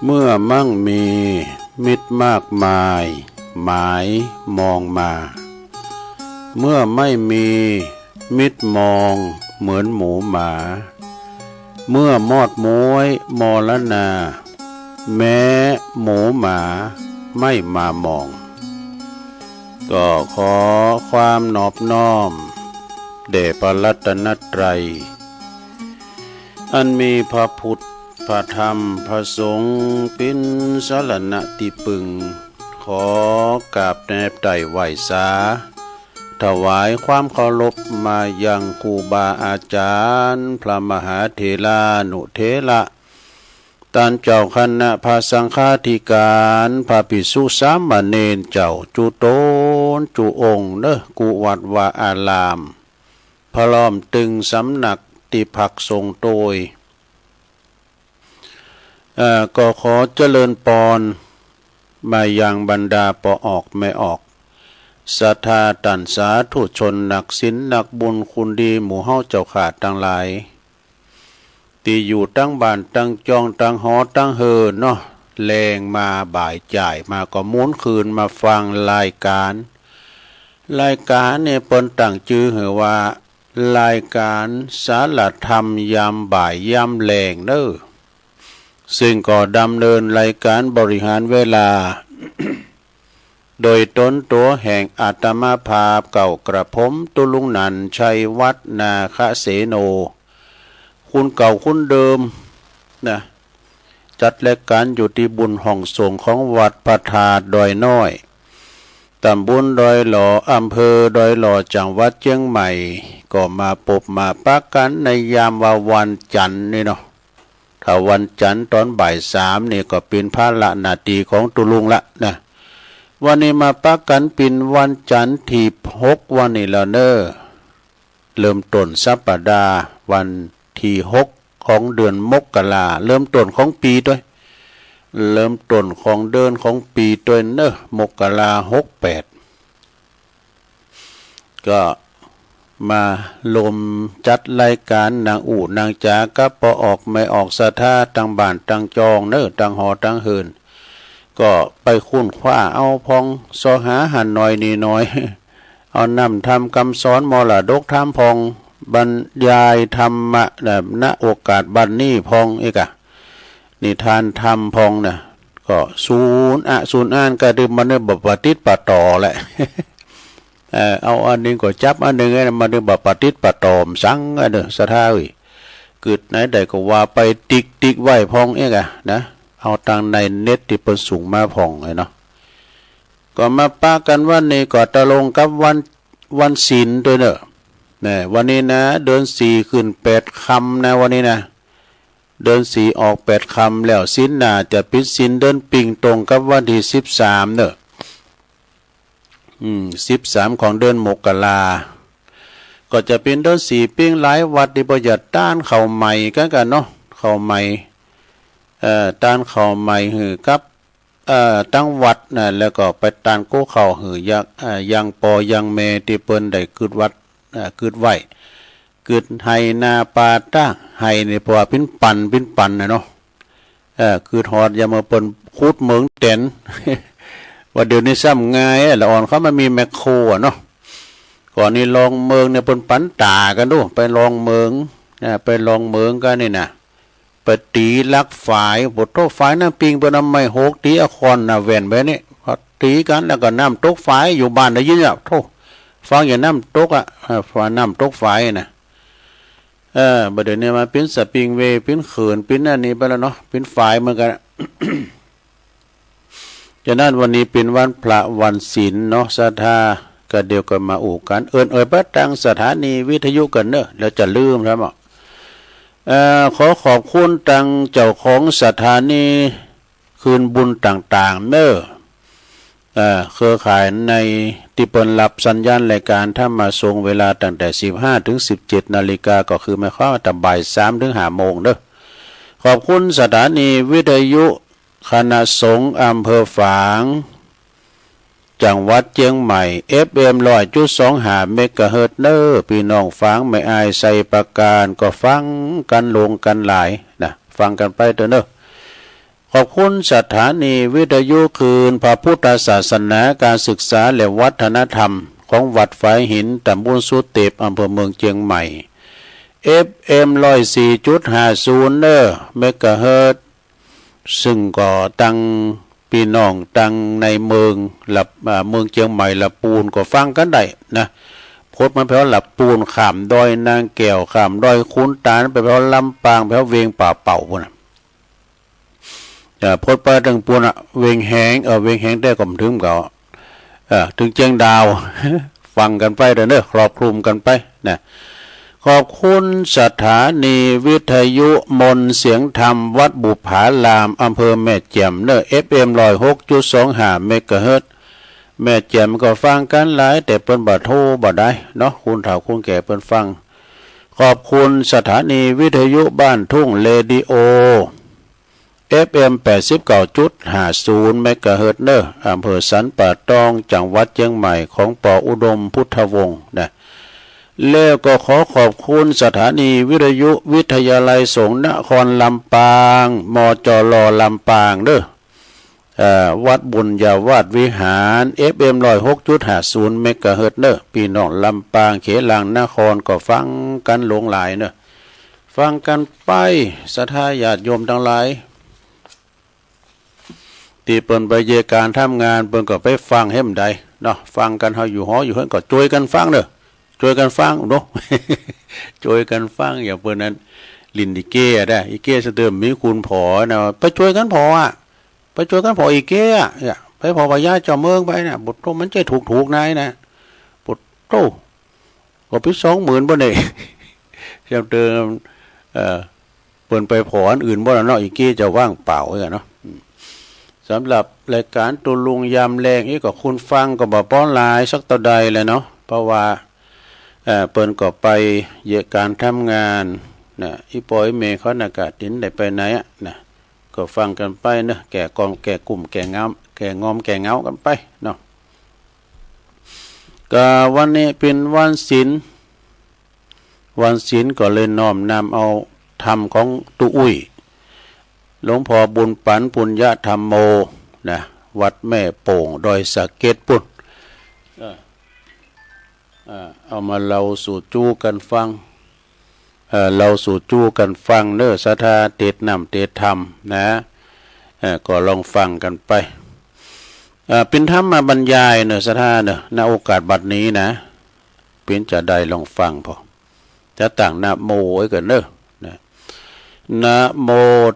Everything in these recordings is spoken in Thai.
เมื่อมั่งมีมิตรมากมายหมายมองมาเมื่อไม่มีมิตรมองเหมือนหมูหมาเมื่อมอดม้วยมรณาแม้หมูหมาไม่มามองก็ขอความนอบน้อมแด่พระรัตนตรัยอันมีพระพุทธพระธรรมพระสงฆ์เป็นสรณะที่พึ่งขอกราบแนบไต่ไหวสาถวายความเคารพมายังครูบาอาจารย์พระมหาเถรานุเถระท่านเจ้าคณะพระสังฆาธิการพระภิกษุสามเณรเจ้าจุโตนจุองค์กุวัดวาอารามพระล้อมตึงสำนักติภักทรงโดยก็ขอเจริญปอนมายังบรรดาปอออกไม่ออกศรัทธาตันสาธุชนนักศีลนักบุญคุณดีหมู่เฮาเจ้าขาดทั้งหลายที่อยู่ตั้งบ้านตั้งจองตั้งหอตั้งเฮินเนาะแรงมาบ่ายจ่ายมาก็ม้วนคืนมาฟังรายการเนี่ยเปิ้นตั้งชื่อเหอว่ารายการสารธรรมยามบ่ายยามแรงเด้อซึ่งก็ดำเนินรายการบริหารเวลา โดยต้นตัวแห่งอาตมาภาพเก่ากระผมตุลุงนันชัยวัฒนาคเสโนคุณเก่าคุณเดิมนะจัดรายการอยู่ที่บุญห้องส่งของวัดพระธาตุดอยน้อยตำบลดอยหล่ออำเภอดอยหล่อจังหวัดเชียงใหม่ก็มาพบมาปักกันในยามวันจันทร์นี่เนาะถ้าวันจันทร์ตอนบ่าย3นี่ก็เป็นภาระหน้าที่ของตุลุงละนะวันนี้มาปักกันเป็นวันจันทร์ที่6วันนี้แล้วเนอเริ่มต้นสัปดาห์วันที่6ของเดือนมกราเริ่มต้นของปีด้วยเริ่มต้นของเดือนของปีด้วยเนอมกรา68ก็มาลมจัดรายการนางอู่นางจากัปอออกไม่ออกสะท่าตั้งบ้านตั้งจองเนอตั้งหอตั้งเฮินก็ไปคุ้นคว้าเอาพองซอหาหันหน่อยนี่น้อยเอานำทำคำสอนมรดกธรรมพองบรรยายธรรมะแบบณโอกาสบัดนี้พองเอกะนิทานธรรมพองนะก็ศูนย์อ่านก็ดื่มมันได้แบบปฏิปต่อแหละ เอาอันนึงก็จับอันนึงมาดึงแบบปฏิปต่อมสังอันเด้อสะท้าเกิดไหนใดก็ว่าไปติ๊กไว้พองเอกะนะเอาทางในเน็ตที่เปิ้นส่งมาพองเลยเนาะก็มาปากันวันนี้ก็ตะลงกับวันศีลด้วยเนอะเนี่ยวันนี้นะเดือน4ขึ้น8ค่ำนะวันนี้นะเดือน4ออก8ค่ำแล้วศีลน่าจะเป็นศีลเดือนปิงตรงกับวันที่13เนอะ13ของเดือนมกราก็จะเป็นเดือน4ปิ้งหลายวัดที่ประหยัดต้านเข้าใหม่กันเนาะเข้าใหม่ต้านเข้าใหม่หือกับตั้งวัดนะแล้วก็ไปต้านโก้เข้าหือยังปอยังเมที่เปิ้นได้กึดวัดกึดไว้กึดไห้นาปาต้าไห้นี่เพราะว่าเป็นปั่นนะเนาะกึดฮอดอย่ามาเปิ้นคูดเมืองเต็น ว่าเดี๋ยวนี้ซ้ำง่ายละอ่อนเขามามีแมคโครเนาะก่อนนี้ลองเมืองเนี่ยเปิ้นปั่นตากันดูไปลองเมืองไปลองเมืองกันนี่นะปตีลักฝ่ายบทโตฝ่ายน้ำปิงเปิ้นไม่โหกตีอคอนน่ะแว่นแบบนี้พอตีกันแล้วก็น้ำตกฝ่ายอยู่บ้านได้ยินอ่ะโธ่ฟังอย่างน้ำตกอ่ะฝ่ายน้ำตกฝ่ายนะบัดเดี๋ยวนี้มาเป็นสปริงเวย์เป็นเขื่อนเป็นอันนี้ไปแล้วเนาะเป็นฝ่ายเหมือนกัน ฉะนั้นวันนี้เป็นวันพระวันศีลเนาะศรัทธาก็เดียวกันมาอู่กันเอ่ยพระตังสถานีวิทยุกันเนอะแล้วจะลืมครับขอขอบคุณตังเจ้าของสถานีคืนบุญต่างๆเนอะเครือข่ายในที่เปิดรับสัญญาณรายการถ้ามาส่งเวลาตั้งแต่15 ถึง 17 นาฬิกาก็คือหมายความว่าตั้งบ่าย3 ถึง 5 โมงเด้อขอบคุณสถานีวิทยุคณะสงฆ์อำเภอฝางจังหวัดเชียงใหม่ FM 100.25 เมกะเฮิรตซ์เนอพี่น้องฟังไม่อายใส่ประการก็ฟังกันลงกันหลายนะฟังกันไปเถอะเนอะ ขอบคุณสถานีวิทยุคืนพระพุทธศาสนาการศึกษาและวัฒนธรรมของวัดฝายหินตำบลสุเตปอำเภอเมืองเชียงใหม่ FM 104.50 เมกะเฮิรตซ์ซึ่งก็ตั้งพี่น้องตั้งในเมืองหลับเมืองเชียงใหม่ละปูนก็ฟังกันได้นะพดมันแปลว่าหลับปูนข้ามดอยนางแก้วข้ามดอยคุ้นตาลไปแปลว่าลำปางแปลว่าเวียงป่าเป่าพุ่นน่ะพดไปถึงปูนเวียงแหงเวียงแหงได้ก็ถึงก็ถึงเชียงดาว ฟังกันไปเด้อครอบคลุมกันไปนะขอบคุณสถานีวิทยุมนเสียงธรรมวัดบุผารามอำเภอแม่แจ่มFM 106.25 เมกะเฮิรตซ์แม่แจ่มก็ฟังกันหลายแต่เปิ้นบ่โทรบ่ได้เนาะคุณเฒ่าคุณแก่เปิ้นฟังขอบคุณสถานีวิทยุบ้านทุ่งเรดิโอ FM 89.50 เมกะเฮิรตซ์อำเภอสันป่าตองจังหวัดเชียงใหม่ของปออุดมพุทธวงศ์นะแล้วก็ขอขอบคุณสถานีวิทยุวิทยาลัยสงฆ์นครลำปางมจรลำปางวัดบุญญาวาสวิหาร FM 106.50 เมกะเฮิรตซ์พี่น้องลำปางเขลังนครก็ฟังกันหลงหลายฟังกันไปศรัทธาญาติโยมทั้งหลายที่เปิ้นไปเยการทำงานเปิ้นก็ไปฟังเฮ็มใดเนาะฟังกันเฮาอยู่หออยู่เฮือนก็ช่วยกันฟังช่วยกันฟังเนาะ ช่วยกันฟังอย่างเปิ้นนั้นลินดิเก้ได้อีเก้สะเดิมมีคุณพอนะไปช่วยกันพอไปช่วยกันพออีเก้ไปพอพญาเจ้าเมืองไปนะบุตรมันใจถูกนายนะบุตรก็พิ20,000บ่ได้ เจ้าเดิมเปิ้นไปพออันอื่นบ่ล่ะเนาะอีเก้จะว่างเปล่าไว้กันเนาะสำหรับรายการตุลุงยามแรงนี่ก็คุณฟังก็บ่ป้อนหลายสักตอใดเลยเนาะเพราะว่าเปิ้นก็ไปเยการทำงานนะอีปอยเมเขาน่ะกะตินได้ไปไหนนะก็ฟังกันไปเนาะแก่กองแก่กลุ่มแก่งามแก่งอมแก่เงากันไปเนาะก็วันนี้เป็นวันศีลก็เลยน้อมนำเอาธรรมของตุอุ้ยหลวงพ่อบุญปันปุญญธรรมโมนะวัดแม่โป่งดอยสะเก็ดปุ่นเอามาเราสู่จู้กันฟังเราสู่จู้กันฟังศรัทธาเตดนำเตดธรรมนะก็ลองฟังกันไปเป็นธรรมมาบรรยายศรัทธาณโอกาสบัดนี้นะเป็นจะได้ลองฟังพอจะต่างนะโมไว้กันนะโม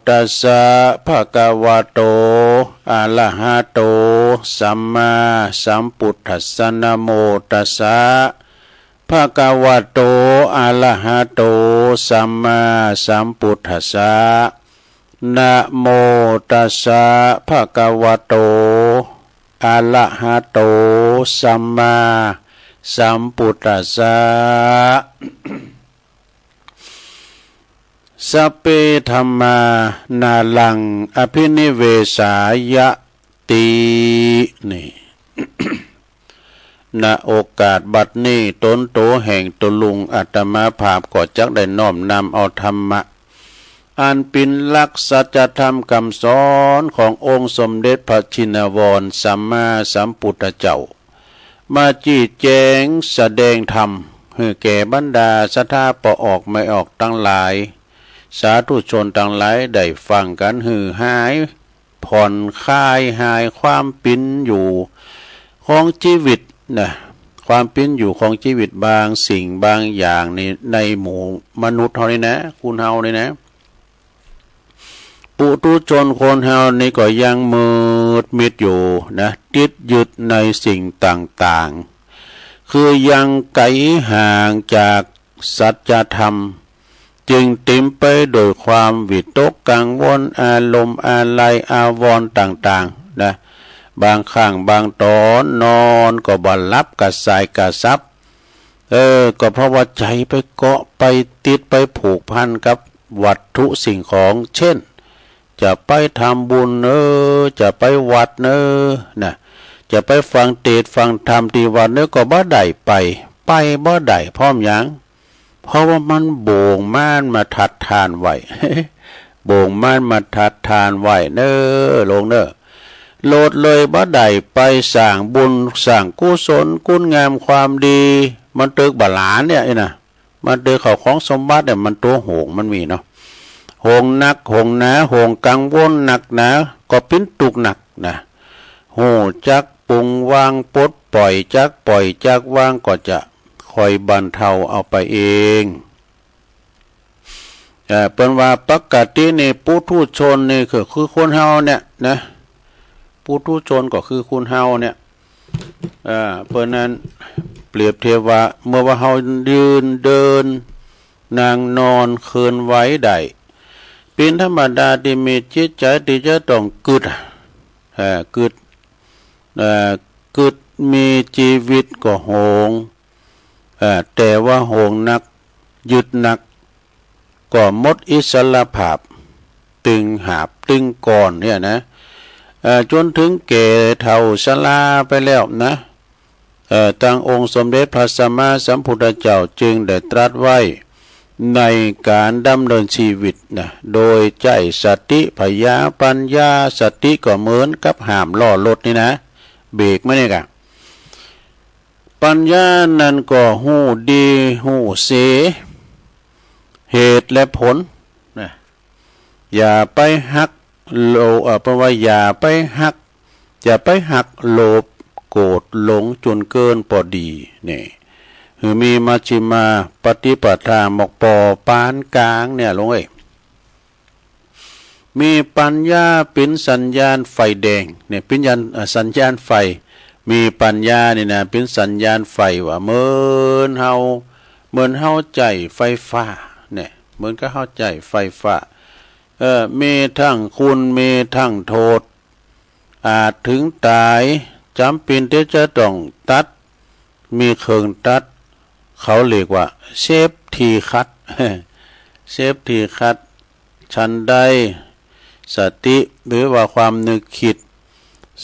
ตัสสะภะคะวะโตอะระหะโตสัมมาสัมพุทธัสสะนะโมตัสสะภะคะวะโตอะระหะโตสัมมาสัมพุทธัสสะนะโมตัสสะภะคะวะโตอะระหะโตสัมมาสัมพุทธัสสะสัพเพธัมมานาลังอภินิเวสายตินี่ ณโอกาสบัดนี้ตนโตแห่งตลุงอาตมาภาพก็จักได้น้อมนำเอาธรรมะอันเป็นลักษณะธรรมคำสอนขององค์สมเด็จพระชินวรสัมมาสัมพุทธเจ้ามาจี้แจงแสดงธรรมให้แก่บรรดาศรัทธาปออกไม่ออกทั้งหลายสาธุชนทั้งหลายได้ฟังกันหือหายผ่อนคลายหายความปิ้นอยู่ของชีวิตนะความเป็นอยู่ของชีวิตบางสิ่งบางอย่างในหมู่มนุษย์เฮานี่นะคุณเฮานี่นะปุถุชนคนเฮานี่ก็ยังมืดมิดอยู่นะติดยึดในสิ่งต่างๆคือยังไกลห่างจากสัจธรรมจึงเต็มไปโดยความวิตกกังวลอารมณ์อะไรอาวรณ์ต่างๆนะบางครั้งบางตอนนอนก็บ่หลับกระสายกระซับก็เพราะว่าใจไปเกาะไปติดไปผูกพันกับวัตถุสิ่งของเช่นจะไปทำบุญจะไปวัดนะจะไปฟังเทศน์ฟังธรรมที่วัดก็บ่ได้ไปบ่ได้พร้อมหยังเพราะว่ามันโบ่งม่านมาทัดทานไว้ โบ่งม่านมาทัดทานไหวเน้อลงเน้อโลดเลยบ่ได้ไปสร้างบุญสร้างกุศลคุณงามความดีมันตึกบาลานเนี่ยไอ้น่ะมันตึกเขาของสมบัติเนี่ยมันตัวโหงมันมีเนาะโหงนักโหงหนาโหงกังวลหนักหนาก็ปิ้นตุกหนักนะโหจักปุงวางปลดปล่อยจักวางก็จะคอยบรรเทาเอาไปเองเป็นว่าปกติในปุถุชนนี่คือคนเฮาเนี่ยนะปุถุชนก็คือคนเฮาเนี่ยเพราะนั้นเปรียบเทียบว่าเมื่อว่าเฮายืนเดินนางนอนเคลื่อนไหวได้เป็นธรรมดาที่มีจิตใจที่จะต้องกึดมีชีวิตก็โหงแต่ว่าโหงนักยึดนักก็หมดอิสระภาพตึงหาบตึงก่อนเนี่ยนะจนถึงแก่เฒ่าชราไปแล้วนะตั้งองค์สมเด็จพระสัมมาสัมพุทธเจ้าจึงได้ตรัสไว้ในการดำเนินชีวิตนะโดยใจสติพยาปัญญาสติก็เหมือนกับหามล้อรถนี่นะเบรกไม่เนี่ยกะปัญญานั้นก็หูดีหูเสเหตุและผลนะอย่าไปหักโลเพราะว่าอย่าไปหักโลภโกรธหลงจนเกินพอดีนี่คือมีมัชฌิมาปฏิปทาหมกปอปานกลางเนี่ยลงมีปัญญาเป็นสัญญาณไฟแดงเนี่ยเป็นสัญญาณไฟมีปัญญานี่นะเป็นสัญญาณไฟว่าเหมือนเฮาใจไฟฟ้าเนี่ยเหมือนกับเฮาใจไฟฟ้ามีทั้งคุณมีทั้งโทษอาจถึงตายจำเป็นที่จะต้องตัดมีเครื่องตัดเขาเรียกว่าเซฟทีคัดชั้นใดสติหรือว่าความนึกคิด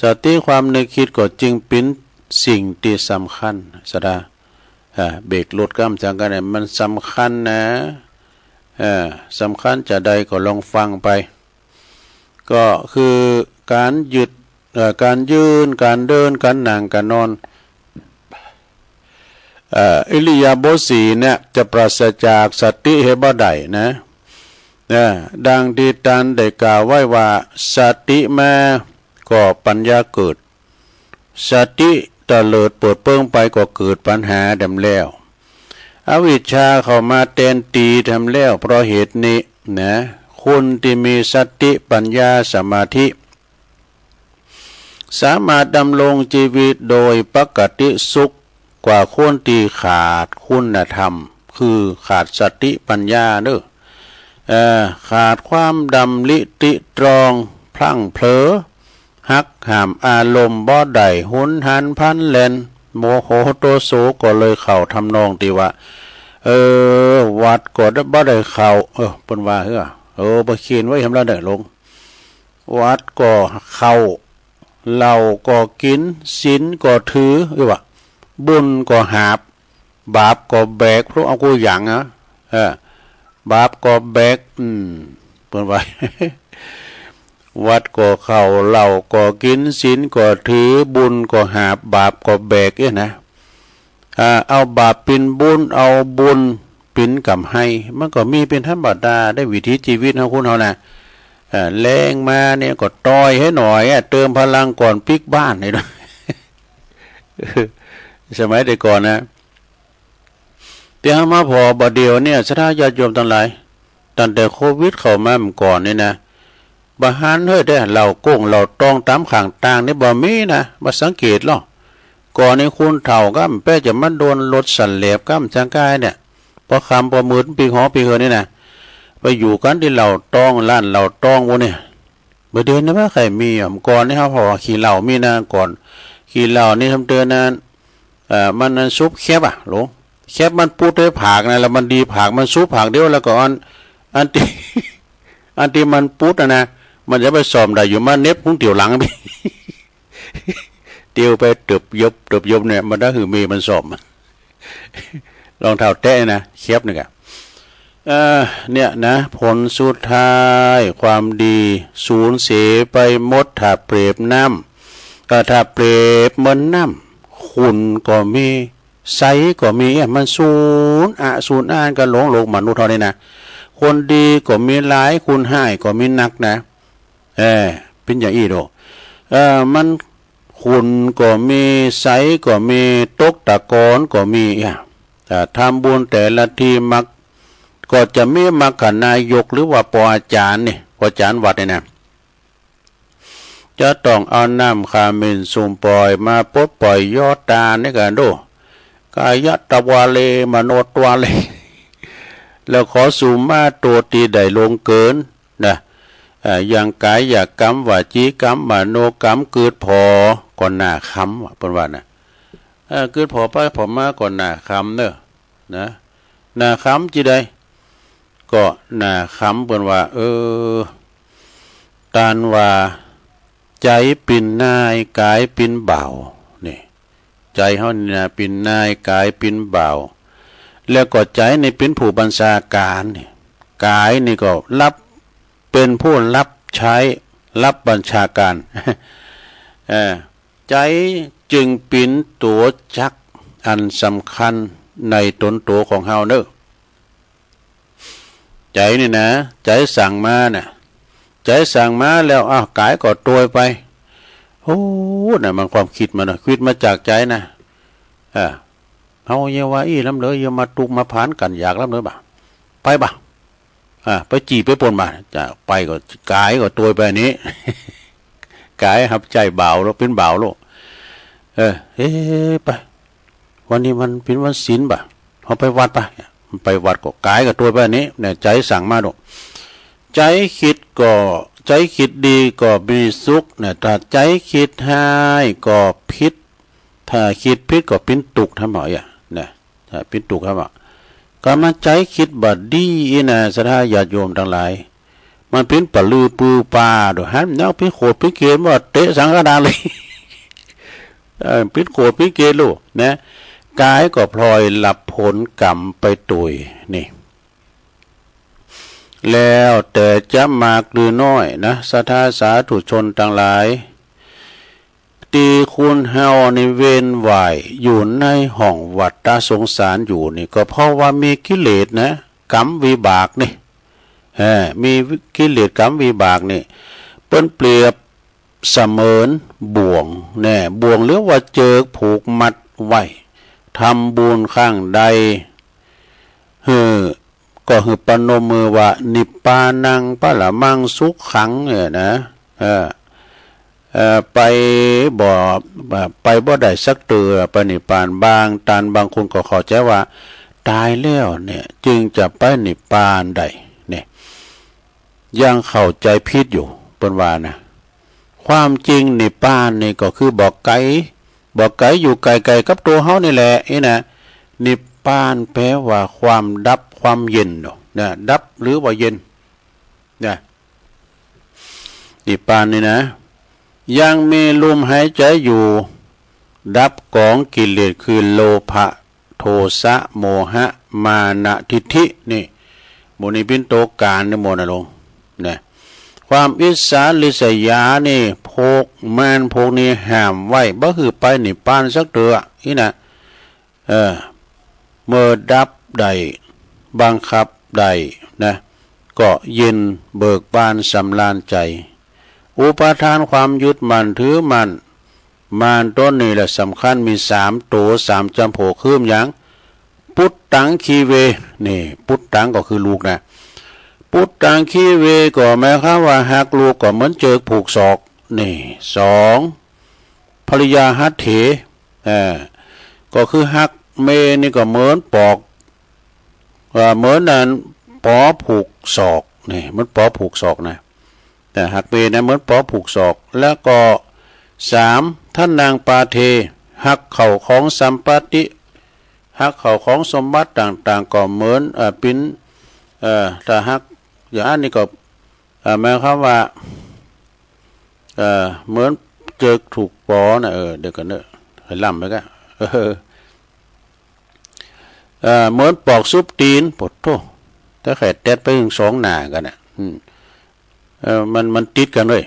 สติความนึกคิดก็จึงเป็นสิ่งที่สำคัญสดาเบรกรถกำจังกันเนี่ยมันสำคัญนะสำคัญจะใดก็ลองฟังไปก็คือการการยืนการเดินการนั่งการนอนอิริยาบถสี่เนี่ยจะปราศจากสติเหบ่ได้นะดังที่ท่านได้กล่าวไว้ว่าสติมาก็ปัญญาเกิดสติเตลิดเปิดเปิ้งไปก็เกิดปัญหาดำแล้วอวิชชาเข้ามาแทนตีทำแล้วเพราะเหตุนี้นะคนที่มีสติปัญญาสมาธิสามารถดำรงชีวิตโดยปกติสุขกว่าคนที่ขาดคุณธรรมคือขาดสติปัญญาเด้อขาดความดำริติตรองพลั้งเผลอหักห้ามอารมณ์บ่ได้หุนหันพันแลนโมโหโตโสก็เลยเข้าทำนองที่ว่าวัดก็บ่ได้เข้าเพิ่นว่าบ่เขียนไว้ทำแล้วได้ลงวัดก็เข้าเหล้าก็กินศีลก็ถือว่าบุญก็หาบบาปก็แบกเพราะเอากูอย่างบาปก็แบกเพิ่นว่า วัดก็เข้าเหล้าก็กินศีลก็ถือบุญก็หาบบาปก็แบกนะเอาบาปเป็นบุญเอาบุญเป็นกำให้มันก็มีเป็นธรรมดาได้วิถีชีวิตของคุณเฮานะแรงมาเนี่ยก็ต่อยให้หน่อยเติมพลังก่อนพลิกบ้านให้ด้วย สมัยแต่ก่อนนะแต่มาพอบ่เดียวเนี่ยศรัทธาญาติโยมทั้งหลายตั้งแต่โควิดเข้ามาก่อนนี่นะบาหารได้เหล่าโก้งเหล่าตองตามข้างต่างนี่บ่มีนะบ่สังเกตหรอกก่อนในคุณเฒ่าก็แป้จะมันโดนรถสั่นแหลบก็จังกายเนี่ยพอคำพอมืดปีหอปีเหือนี่นะไปอยู่กันที่เหล่าตองล้านเหล่าตองวะเนี่ยบ่เดือนนะว่าใครมีก่อนนี่ครับพอขี่เหล่ามีนะก่อนขี่เหล่านี่ทำเตือนนั้นมันซุปแคบหลงแคบมันปูดด้วยผักนะแล้วมันดีผักมันซุปผักเดียวแล้วก็อันที่มันปูดนะมันจะไปสอมได้อยู่มาเน็บหุ้งเตี่ยวหลังพี่ เตียวไปเติบยบเนี่ยมันได้หือมีมันสอมรองเท้าแตะนะแคบนี่กะ เนี่ยนะผลสุดท้ายความดีสูญเสียไปหมดถ้าเปรียบน้ำก็ถ้าเปรียบเหมือนน้ำขุ่นก็มีใสก็มีมันสูญสูญก็หลงโลกมนุษย์เท่านี้นะคนดีก็มีหลายคุณให้ก็มีนักนะเป็นอย่างอี้โดมันขุ่นก็มีใสก็มีตกตะกอนก็มีแต่ทำบุญแต่ละทีมักก็จะมีมักขนายกหรือว่าปอาจารย์นี่ปอาจารย์วัดเนี่ยนะจะต้องเอาน้ำคามินสุ่มปล่อยมาปลดปล่อยยอดตานี่กันดูกายตวาเลมโนตวาเลแล้วขอสูมมาตัวตีได้ลงเกินนะอย่างกายอยากกรรมวาจีกรรมมโนกรรมเกิดพอก่อนหน้าคำเป็นว่านะเกิดพอไปพอมาก่อนหน้าคำเนอะนะหน้าคำจีได้ก็หน้าคำเป็นว่าตานว่าใจปิ่นนายกายปิ่นเบานี่ใจเขาเนี่ยปิ่นนายกายปิ่นเบาแล้วก็ใจนี่เป็นผู้บัญชาการนี่กายนี่ก็รับเป็นผู้รับใช้รับบัญชาการใจจึงเป็นตัวจักอันสำคัญในตนตัวของเฮาเนอะใจนี่นะใจสั่งมาน่ะใจสั่งมาแล้วกายก็ตัวไปโอ้น่ะมันความคิดมันนะคิดมาจากใจนะเฮาเยาว่าอีล้ำเลยอย่ามาตุกมาผานกันอยากล้ำเลยบ่ไปบ่ไปจีบไปปนมาจะไปก็กายก็ตัวไปนี้ กายหับใจเบาแล้วเป็นเบาโลไปวันนี้มันเป็นวันศีลบ่เขาไปวัดป่ะไปวัดก็กายก็ตัวไปนี้เนี่ยใจสั่งมาดูใจคิดดีก็มีสุขเนี่ยถ้าใจคิดให้ก็พิษถ้าคิดพิษก็เป็นตุกทำหมอยเนี่ยถ้าเป็นตุกครับก็มันใจคิดบัดดีนะสถาญาติโยมทั้งหลายมันเป็นปลือปือปลาดูฮะเนี่ยเป็นโขดเป็นเกณฑ์ว่าเตะสังกะดาเลยเป็นโขดเป็นเกณฑ์ลูกนะกายก็พลอยหลับผลกรรมไปตุยนี่แล้วแต่จะมากหรือน้อยนะศรัทธาสาธุชนทั้งหลายตีคุณเฮาในเวนไหวอยู่ในห้องวัฏสงสารอยู่นี่ก็เพราะว่ามีกิเลสนะกรรมวิบากนี่มีกิเลสกรรมวิบากนี่เปิ้นเปรียบเสมือนบ่วงแน่บ่วงหรือว่าเจิกผูกมัดไว้ทำบุญข้างใดก็ปนมมือว่านิพพานังปะละมังสุขขังเนี่ยนะไปบ่ได้สักเตือปนิพพานบางคนก็เข้าใจว่าตายแล้วเนี่ยจึงจะไปนิพพานได้เนี่ยยังเข้าใจผิดอยู่เป็นว่านะความจริงนิพพานนี่ก็คือบอกไกลอยู่ไกลกับตัวเฮานี่แหละนะนิพพานแปลว่าความดับความเย็นนะดับหรือว่าเย็นนะนิพพานนี่นะยังมีลมหายใจอยู่ดับกองกิเลสคือโลภะโทสะโมหะมานะทิฏฐินี่โมนิปินโตการนี่โมนะลงนะความอิจฉาริษยานี่พกนี้ห้ามไว้บ่คือไปนิพพานสักเดือนี่นะเมื่อดับได้บังคับได้นะก็เย็นเบิกบานสำราญใจอุปทานความยึดมั่นถือมั่นมารต้นนี่แหละสำคัญมี3ตัว3จำพวกคืออย่างพุทธังคีเวนี่พุทธังก็คือลูกนะพุทธังคีเวก็หมายความว่าหักลูกก็เหมือนเจิกผูกศอกนี่2ภริยาหัตเถก็คือหักเมนี่ก็เหมือนปอกเหมือนนั้นปอผูกศอกนี่มันปอผูกศอกนะแต่หักเมนะเหมือนปอผูกศอกแล้วก็3ท่านนางปาเทหักเข่าของสัมปติหักเข่าของสมบัติต่างๆก็เหมือนปิ้นถ้าหักอย่างนี้ก็หมายความว่าเหมือนเจอถูกปอนะเดี๋ยวกันเนอะให้ล่ำไปกันเหมือนปอกซุปตีนปดโต ถ้าแค่แตดไปถึง2 หน้ากันน่ะมันติดกันเลย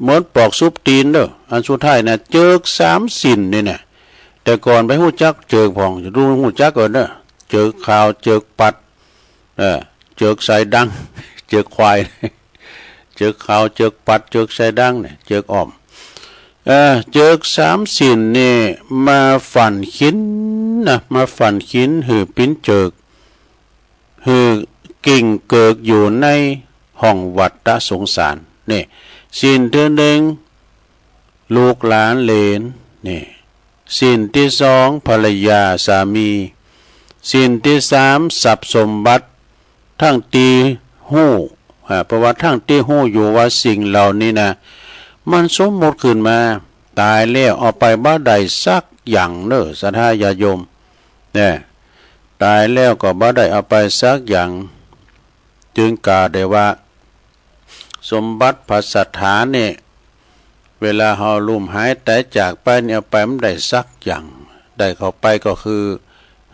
เหมือนปอกซุปตีนเด้ออันสุดท้ายน่ะเจิก3 สินนี่น่ะแต่ก่อนไปฮู้จักเจิกพ่องจะรู้ฮู้จักก่อนเด้อเจิกข่าวเจิกปัดเจิกใส่ดังเจิกควายเจิกข่าวเจิกปัดเจิกใส่ดังเนี่ยเจิกอ้อมเจิก3 สินนี่มาฝันขินนะมาฝันขินหือปิ้นเจิกหือกิ่งเกิกอยู่ในห้องวัฏสงสารนี่สินที่1ลูกหลานเหลนนี่สินที่2ภรรยาสามีสินที่3ทรัพย์สมบัติทั้งตีหู้เพราะว่าทั้งตีหู้อยู่ว่าสิ่งเหล่านี้นะมันสมมติขึ้นมาตายแล้วเอาไปบ้าใดสักอย่างเนอะสัทธาญาโยมเนี่ยตายแล้วก็บ้าใดเอาไปสักอย่างจึงกล่าวได้ว่าสมบัติพระสัทธาเนี่ยเวลาเฮาลุ่มหายแต่จากไปเนี่ยเอาไปมันได้สักอย่างได้เข้าไปก็คือ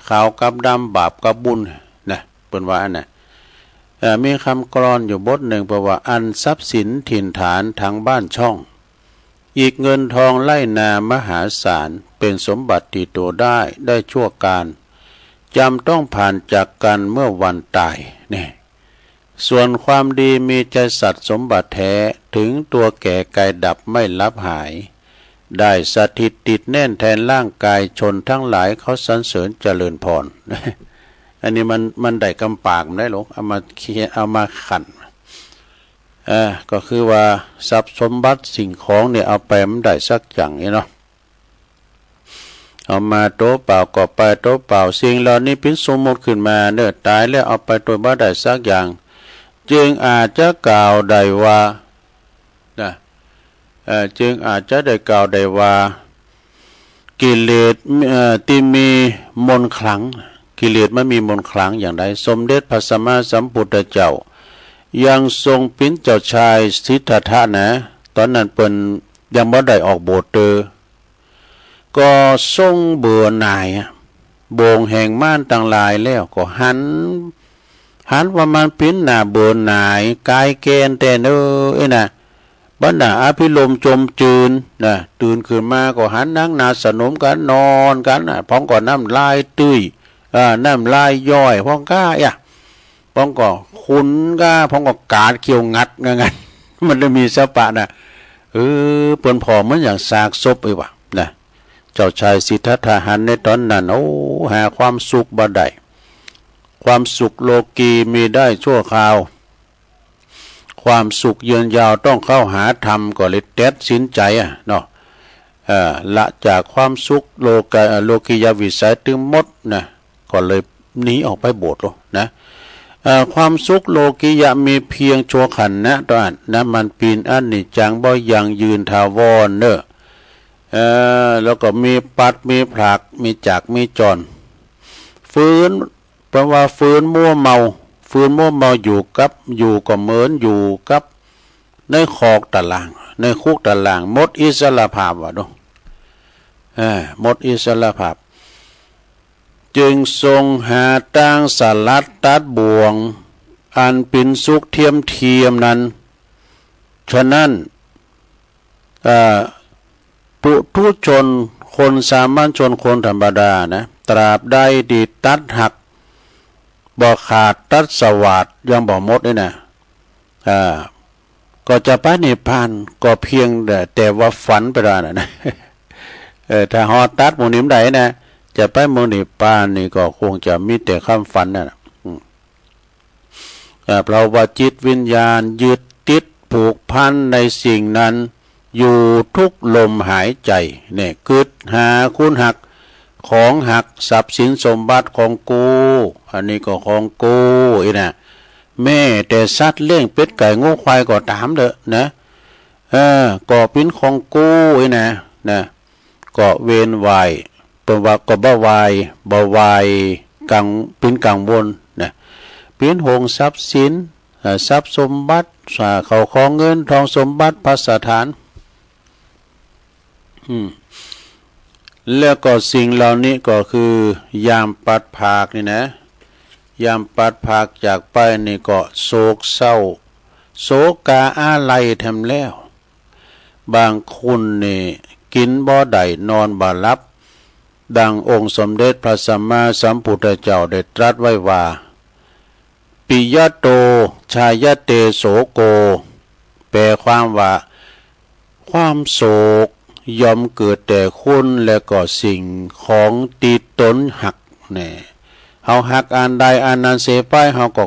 ขาวกับดำบาปกับบุญนะเปิ้นว่าอันน่ะมีคำกลอนอยู่บทหนึ่งบอกว่าอันทรัพย์สินถิ่นฐานทางบ้านช่องอีกเงินทองไล่นามหาศาลเป็นสมบัติติดตัวได้ชั่วการจำต้องผ่านจากกันเมื่อวันตายนี่ส่วนความดีมีใจสัตว์สมบัติแท้ถึงตัวแก่กายดับไม่ลับหายได้สถิตติดแน่นแทนร่างกายชนทั้งหลายเขาสรรเสริญเจริญพรอันนี้มันได้กำปากได้หรอกเอามาขันก็คือว่าทรัพย์สมบัติสิ่งของเนี่ยเอาไปมันได้สักอย่างนี่เนาะเอามาโต๊ะเปล่าก็ไปโต๊ะเปล่าสิ่งเหล่านี้เป็นสมมติขึ้นมาเนื้อตายแล้วเอาไปโดยบ่ได้สักอย่างจึงอาจจะกล่าวได้ว่าจึงอาจจะได้กล่าวได้ว่ากิเลสที่มีมนต์ขลังกิเลสมันมีมนต์ขลังอย่างใดสมเด็จพระสัมมาสัมพุทธเจ้ายังทรงเป็นเจ้าชายสิทธัตถะนะตอนนั้นเปิ้นยังบ่ได้ออกโบสถ์ก็ทรงเบื่อหน่ายโบงแห่งม่านต่างหลายแล้วก็หันว่ามันเป็นหน้าเบื่อหน่ายกายแกนแต่น่ะบรรดาอภิรมย์จมจืนนะตื่นขึ้นมาก็หันนั่งนาสนมกันนอนกันพ้องก็น้ำลายตุ้ยน้ำลายย่อยพ้องก้าพ้องก็ขุนก้าพ้องก็กาดเกี่ยวงัดงั้นมันจะมีสปะนะเปิ้นผอมเหมือนอย่างซากศพว่ะนะเจ้าชายสิทธัตถะหันในตอนนั้นหาความสุขบ่ได้ความสุขโลกีมีได้ชั่วคราวความสุขยืนยาวต้องเข้าหาธรรมก็เลยแตดสินใจเนาะละจากความสุขโลกียวิสัยตึงหมดนะก็เลยหนีออกไปโบสถ์นะความสุขโลกียะมีเพียงชั่วขันนะตอนนะมันปีนอันนี้จังบ่ยังยืนทาวรเนอะแล้วก็มีปัดมีผลักมีจักมีจรฟื้นเพราะว่าฟื้นมั่วเมาอยู่ก็เหมือนอยู่กับในคอกตารางในคุกตารางหมดอิสระภาพว่ะดูหมดอิสระภาพจึงทรงหาตั้งสลัดตัดบ่วงอันเป็นสุขเทียมนั้นฉะนั้นปุถุชนคนสามัญชนคนธรรมดานะตราบใดที่ตัดหักบ่ขาดตัดสวัสดยังบ่หมดเลยนะก็จะไปนิพพานก็เพียงแต่ว่าฝันไปแล้วนะถ้าหอตัดหมู่นิมใดนะจะไปเมืองนิพพานนี่ก็คงจะมีแต่คำฝันนะเพราะว่าจิตวิญญาณยึดติดผูกพันในสิ่งนั้นอยู่ทุกลมหายใจเนี่ยกึดหาคุณหักของหักทรัพย์สินสมบัติของกูอันนี้ก็ของกูนะแม่แต่สัตว์เลี้ยงเป็ดไก่งูควายก็ตามเด้อนะก็เป็นของกูนะก็เวียนวายเป็นว่าก็บ่วายกังเป็นกังวลนะเป็นหงทรัพย์สินทรัพย์สมบัติเขาของเงินทองสมบัติภัสถานแล้วก็สิ่งเหล่านี้ก็คือยามปัดภาคนี่นะ ยามปัดภาคจากไปนี่ก็โศกเศร้าโศกาอาลัยแถมแล้วบางคนนี่กินบ่ได้นอนบ่หลับดังองค์สมเด็จพระสัมมาสัมพุทธเจ้าได้ตรัสไว้ว่าปิยโตชายเตโสโกแปลความว่าความโศกย่อมเกิดแต่คุณและก็สิ่งของติดตนหักแน่เฮาหักอันใดอันนั้นเสียไปเฮาก็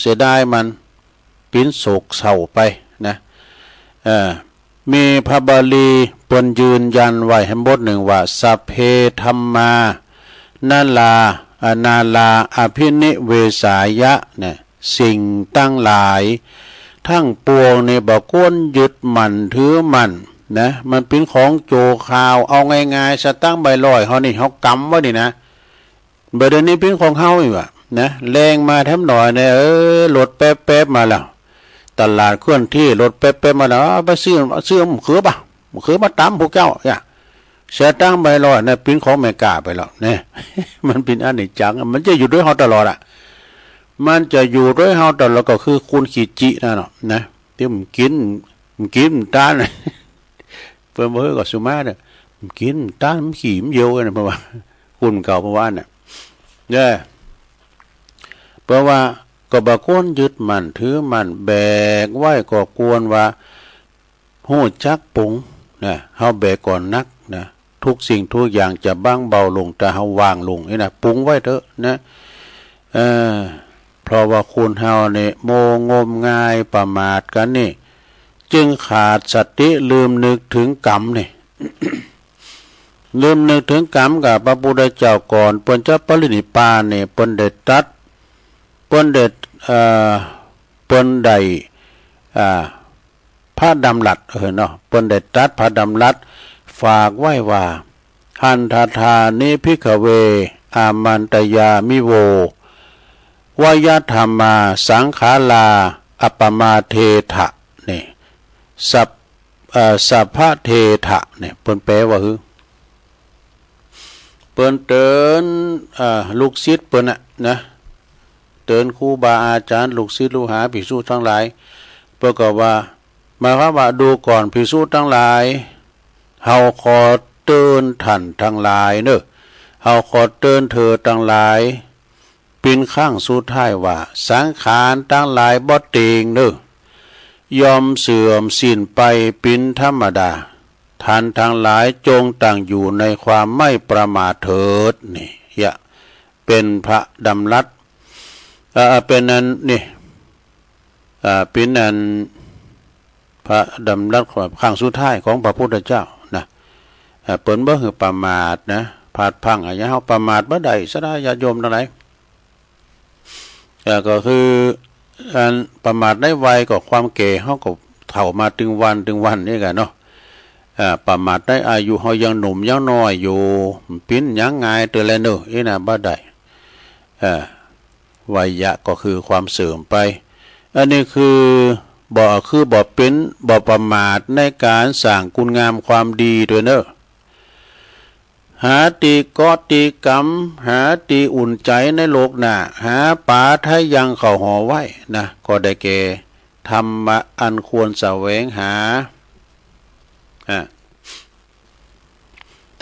เสียดายมันปิ้นโศกเศร้าไปนะมีพระบาลีเปิ้นยืนยันไว้ให้บทหนึ่งว่าสัพเพธัมมานาลาอนาลาอภินิเวสายะเนี่ยสิ่งตั้งหลายทั้งปวงในบ่ควรยึดมั่นถือมั่นนะมันเป็นของโจข่าวเอาง่ายๆสตั้งใบลอยเฮานี่เฮากำไว้นี่นะเบอร์เดยวนี้เป็นของเฮาอีกว่ะนะแรงมาแถมหน่อยเนี่ยรถแป๊บๆมาแล้วตลาดเคลื่อนที่รถแป๊บๆมาแล้วไปซื้อมะเขือป่ะมะเขือมาตำพวกเจ้าอย่าเสียตั้งใบลอยเนี่ยเป็นของแม่กาไปแล้วเนี่ยมันเป็นอันนี้จังมันจะอยู่ด้วยเฮาตลอดอ่ะมันจะอยู่ด้วยเฮาตลอดก็คือคุณขีจินั่นเนาะนะที่มันกินตาเนี่ยเพิ่นบ่เฮอก็สุมาเนี่ยกินตามันขี้มันเหี่ยวกันเพราะว่าคุณเก่าเพราะว่าเนี่ยเพราะว่าก็บ่ควรยึดมั่นถือมั่นแบกไว้ก็ควรว่าฮู้จักปรุงนะเฮาแบกก่อนนักนะทุกสิ่งทุกอย่างจะบ้างเบาลงแต่เฮาวางลงนี่นะปรุงไว้เถอะนะเพราะว่าคุณเฮาเนี่ยโมงมงายประมาทกันนี่จึงขาดสติลืมนึกถึงกรรมนี่ ลืมนึกถึงกรรมกับพระพุทธเจ้าก่อนเปิ้นจะปรินิพพานเนี่ยเปิ้นได้ตรัสเปิ้นได้พระดำรัสเนาะเปิ้นได้ตรัสพระดำรัสฝากไว้ว่าหันทธานิภิกขเวอามันตยามิโววยธรรมาสังขาราอัปปมาเทถะนี่สัพพะเทถะเนี่ยเปิ้นแปลว่าเปิ้นเตือนลูกศิษย์เปิ้นนะเตือนครูบาอาจารย์ลูกศิษย์ลูกหาภิกษุทั้งหลายเปิ้นก็ว่าหมายความว่าดูก่อนภิกษุทั้งหลายเฮาขอเตือนท่านทั้งหลายเนอะเฮาขอเตือนเธอทั้งหลายเป็นข้างสุดท้ายว่าสังขารทั้งหลายบ่เต็งเนอะยอมเสื่อมสิ้นไปเป็นธรรมดาท่านทั้งหลายจงตั้งอยู่ในความไม่ประมาทเถิดนี่เป็นพระดำรัสเป็นนั้นนี่เป็นนั้นพระดำรัสข้างสุดท้ายของพระพุทธเจ้านะเปิ้นบ่คือประมาทนะพลาดพังอย่าเฮาประมาทบ่ได้ซะได้ญาติโยมทั้งหลายก็คืออันประมาทได้ไวก็ความแก่เฮาก็เฒ่ามาถึงวันนี่กันเนาะประมาทได้อายุเฮายังหนุ่มยังน้อยอยู่ปิ้นยังง่ายเตอแลเนอน่ะบ่ได้วัยยะก็คือความเสื่อมไปอันนี้คือบ่เป็นบ่ประมาทในการสร้างคุณงามความดีด้วยเนอะหาตีกอตีกรรมหาตีอุ่นใจในโลกหน้าหาป่าไทยยังเข้าห่อไว้นะก็ได้แก่ธรรมะอันควรแสวงหา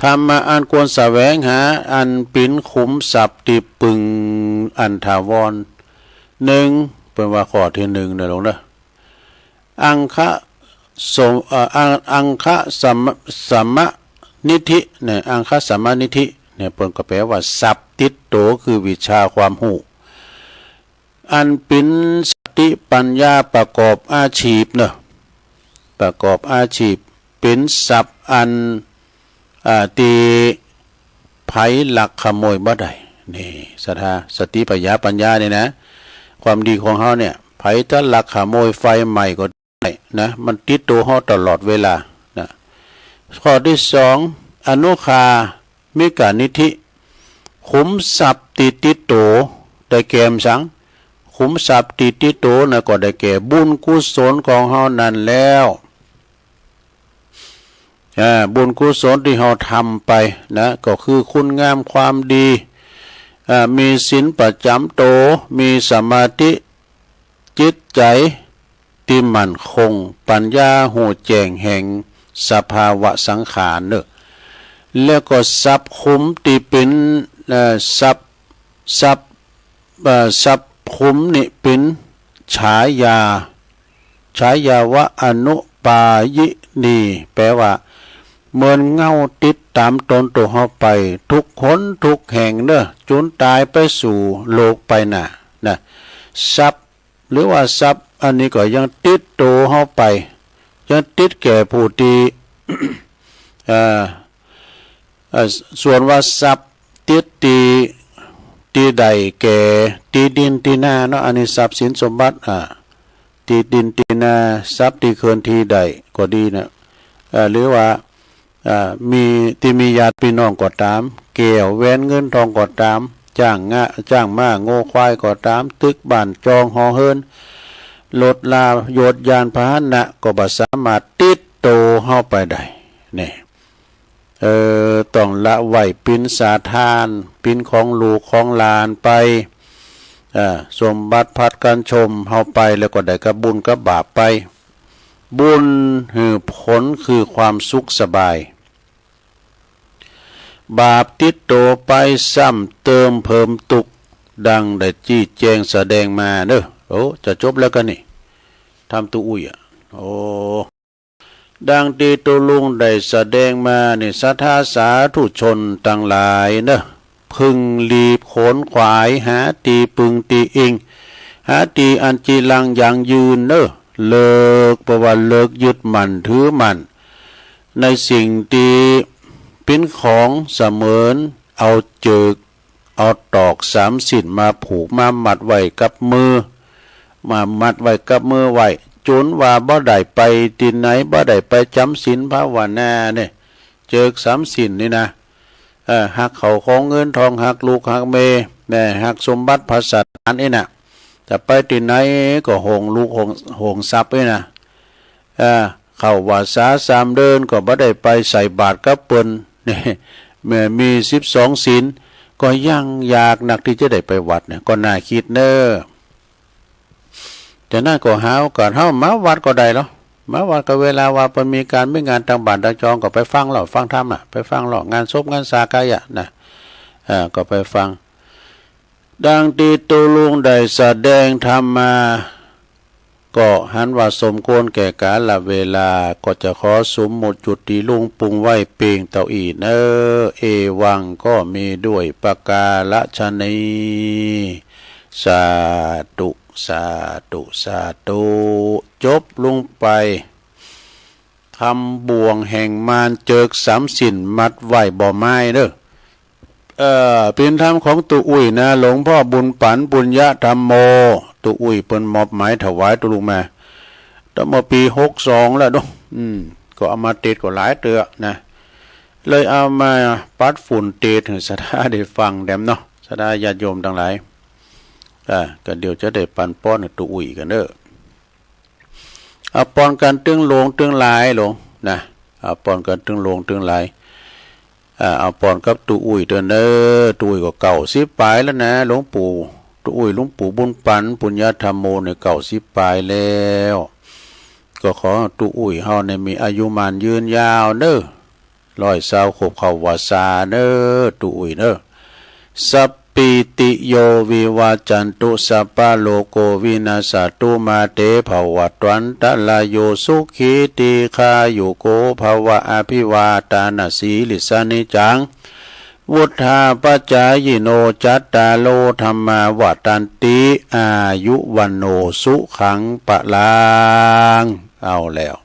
ธรรมะอันควรแสวงหาอันปิ่นขุมทรัพย์ที่ปึงอันถาวรหนึ่งเป็นว่าข้อที่หนึ่งนะหลวงนะอังคะสัมมนิธิเนี่ยอังคะสัมมนิธิเนี่ยเพิ่นก็แปลว่าทรัพย์ติดโตคือวิชาความรู้อันเป็นสติปัญญาประกอบอาชีพเนาะประกอบอาชีพเป็นทรัพย์อันตีไผลักขโมยบ่ได้นี่สติปัญญาเนี่ยนะความดีของเฮาเนี่ยไผจะลักขโมยไฟใหม่ก็ได้นะมันติดตัวเฮาตลอดเวลานะข้อที่สองอนุคามิกานิธิขุมทรัพย์ติดโตได้แก่สังขุมทรัพย์ติดโตนะก็ได้แก่บุญกุศลของเฮานั่นแล้วบุญกุศลที่เราทำไปนะก็คือคุณงามความดี มีศีลประจำโตมีสมาธิจิตใจที่มั่นคงปัญญาหูแจ้งแห่งสภาวะสังขารเนอะแล้วก็สับคุมที่เป็นสับคุมนี่เป็นฉายาวะอนุปายินีแปลว่าเหมือนเงาติดตามตนตัวเฮาไปทุกคนทุกแห่งเนอะจนตายไปสู่โลกไปนะสับหรือว่าสับอันนี้ก็ยังติดตัวเฮาไปยังติดแก่ผู้ที่ ส่วนว่าทรัพย์ติดตีใดแก่ตีดินตีนาเนาะอันนี้ทรัพย์สินสมบัติตีดินตีนาทรัพย์ที่เคินทีใดก็ดีนะหรือว่ามีญาติพี่น้องก็ตามเกี่ยวแหวนเงินทองก็ตามจ้างม้าโง่ควายก็ตามตึกบ้านจองหอเฮินรถลาโยดยานพาหนะก็บ่สามารถติดโตเฮาไปได้นี่ต้องละไว้ปินสาทานปินของลูกของหลานไปสมบัติพัดกันชมเฮาไปแล้วก็ได้กับบุญกับบาปไปบุญคือผลคือความสุขสบายบาปติดโตไปซ้ำเติมเพิ่มตุกดังได้จี้แจงแสดงมาเด้อโอ้จะจบแล้วกันนี่ทำตัวอุ้ยโอ้ดังที่ตัวลุงได้แสดงมานี่สัทธาสาธุชนต่างหลายเนอะพึงรีบขนขวายหาตีปึงตีอิงหาตีอันจีรังอย่างยืนเนอะเลิกเพราะว่าเลิกยึดมั่นถือมั่นในสิ่งที่เป็นของเสมือนเอาตอกสามสินมาผูกมามัดไว้กับมือไว้จนว่าบ่ได้ไปที่ไหนบ่ได้ไปจำศีลภาวนาเนี่ยเจอสามสินนี่นะหักเขาของเงินทองหักลูกหักเมย์หักสมบัติภาษาอันนี้นะแต่ไปที่ไหนก็หงลูกหงทรัพย์นี่นะเข้าว่าสาสามเดินก็บ่ได้ไปใส่บาตรกับเปิ้นนี่เมื่อมี12ศีลก็ยังอยากหนักที่จะได้ไปวัดเนี่ยก็น่าคิดเนอะแต่น่าก็หาโอกาสเฮามาวัดก็ได้แล้วมาวัดก็เวลาว่าเพิ่นมีการไม่งานทางบ้านทางจองก็ไปฟังหรอฟังธรรมไปฟังหรองานศพงานสากายะนะก็ไปฟังดังที่ตัวลุงได้แสดงธรรมมาก็หันว่าสมควรแก่กาลเวลาก็จะขอสมมุติจุดที่ลุงปรุงไว้เพียงเท่าอีเนอเอวังก็มีด้วยประกาศนีสาธุสาธุจบลงไปทำบ่วงแห่งมารเจิกสามสินมัดไว้บ่อไม้เด้อเป็นธรรมของตุอุ้ยนะหลวงพ่อบุญปันปุญญธรรมโมตุอุ้ยเปิ้นมอบหมายถวายตุลุงมาตั้งมาปี62แล้วเนาะก็เอามาเทศก็หลายเตือนะเลยเอามาปัดฝุ่นเทศให้สถาได้ฟังแดมเนาะสถาญาติโยมทั้งหลายก็เดี๋ยวจะได้ปันป้อนตุอุ้ยกันเด้อเอาปอนกันตึงลงตึงหลายลงนะเอาปอนกันตึงลงตึงหลายเอาปอนกับตุอุ้ยเด้อเด้อตุอุ้ยก็90ปลายแล้วนะหลวงปู่ตุอุ้ยหลวงปู่บุญปันปุญญธรรมโมเนี่ย90ปลายแล้วก็ขอตุอุ้ยเฮาเนี่ยมีอายุมันยืนยาวเด้อ120ขบเข้าวาสาเด้อตุอุ้ยเด้อสัพปิติโยวิวาจันตุสัพพะโลโกวินาศตุมาเตภวัตวันตะลายโยสุขีติคาโยโกภวะอภิวาตานาสีลิสานิจังวุฒาปัจจายโนจัตตาโลธรรมาวัตันติอายุวันโนสุขังปะลางเอาแล้ว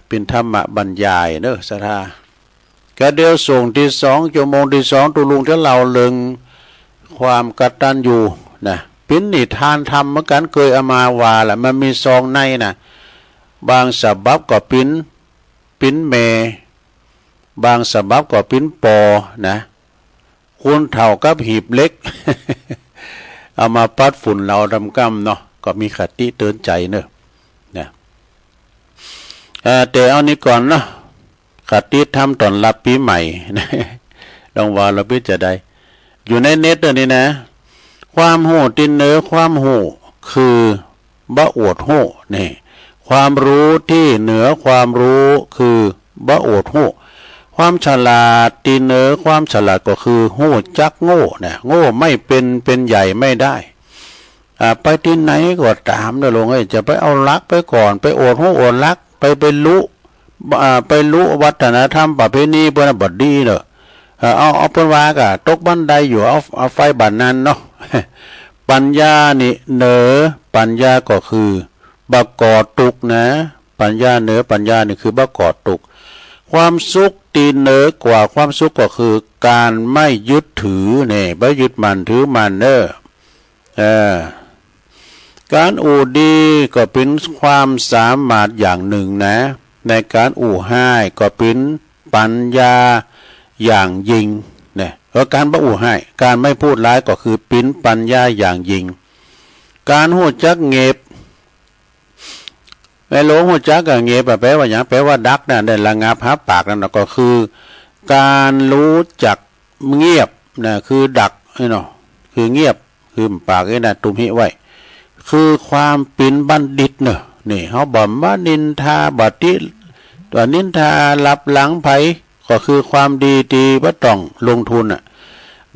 เป็นธรรมบรรยายเนอะสถาก็เดียวส่งที่2 ชั่วโมงที่2ตุลุงที่เราเลึงความกตัญญูนะเป็นนิทานธรรมเหมือนกันเคยเอามาว่าแหละมันมีซองในนะบางฉบับก็ปิ้นเมบางฉบับก็ปิ้นปอนะคุณเท่ากับหีบเล็ก เอามาปัดฝุ่นเราดำกำเนาะก็มีคติเตือนใจเนอะนะแต่เอานี้ก่อนเนาะคติทำตอนรับปีใหม่ ลองว่าเราพิจารณา อยู่ในเน็ตนี่นะความหูตินเนื้อความหูคือบะอวดหูนี่ความรู้ที่เหนือความรู้คือบะอวดหูความฉลาดตินเนื้อความฉลาดก็คือหูจักโง่เนี่ยโง่ไม่เป็นใหญ่ไม่ได้ไปที่ไหนก็ตามเด้อลงจะไปเอาลักไปก่อนไปโอดหูโอดลักไปรู้วัฒนธรรมประเพณีเพิ่นบ่ดีเด้อเอาเพิ่นว่ากะตกบันไดอยู่เอาไฟบัดนั้นเนาะปัญญานี่เหนือปัญญาก็คือบะกอดตุกนะปัญญาเหนือปัญญานี่คือบะกอดตุกความสุขตีเหนือกว่าความสุขก็คือการไม่ยึดถือเนี่ยบ่ยึดมั่นถือมั่นเด้อการอู่ดีก็เป็นความสามารถอย่างหนึ่งนะในการอู่ให้ก็เป็นปัญญาอย่างยิ่งเนี่ยการบ่อู่ให้การไม่พูดร้ายก็คือเป็นปัญญาอย่างยิ่งการหู้จักเงียบไอ้โลหู้จักกับเงียบแปลว่าหยังแปลว่าดักนั่นได้ระงับหับปากนั่นก็คือการรู้จักเงียบนะคือดักเนาะคือเงียบคือปากไอ้น่ะตุ่มหิไว้คือความเป็นบัณฑิตเนอะนี่เฮาบ่มานินทาบัดนี้ตัวนินทารับหลังไผก็คือความดีบ่ต้องลงทุน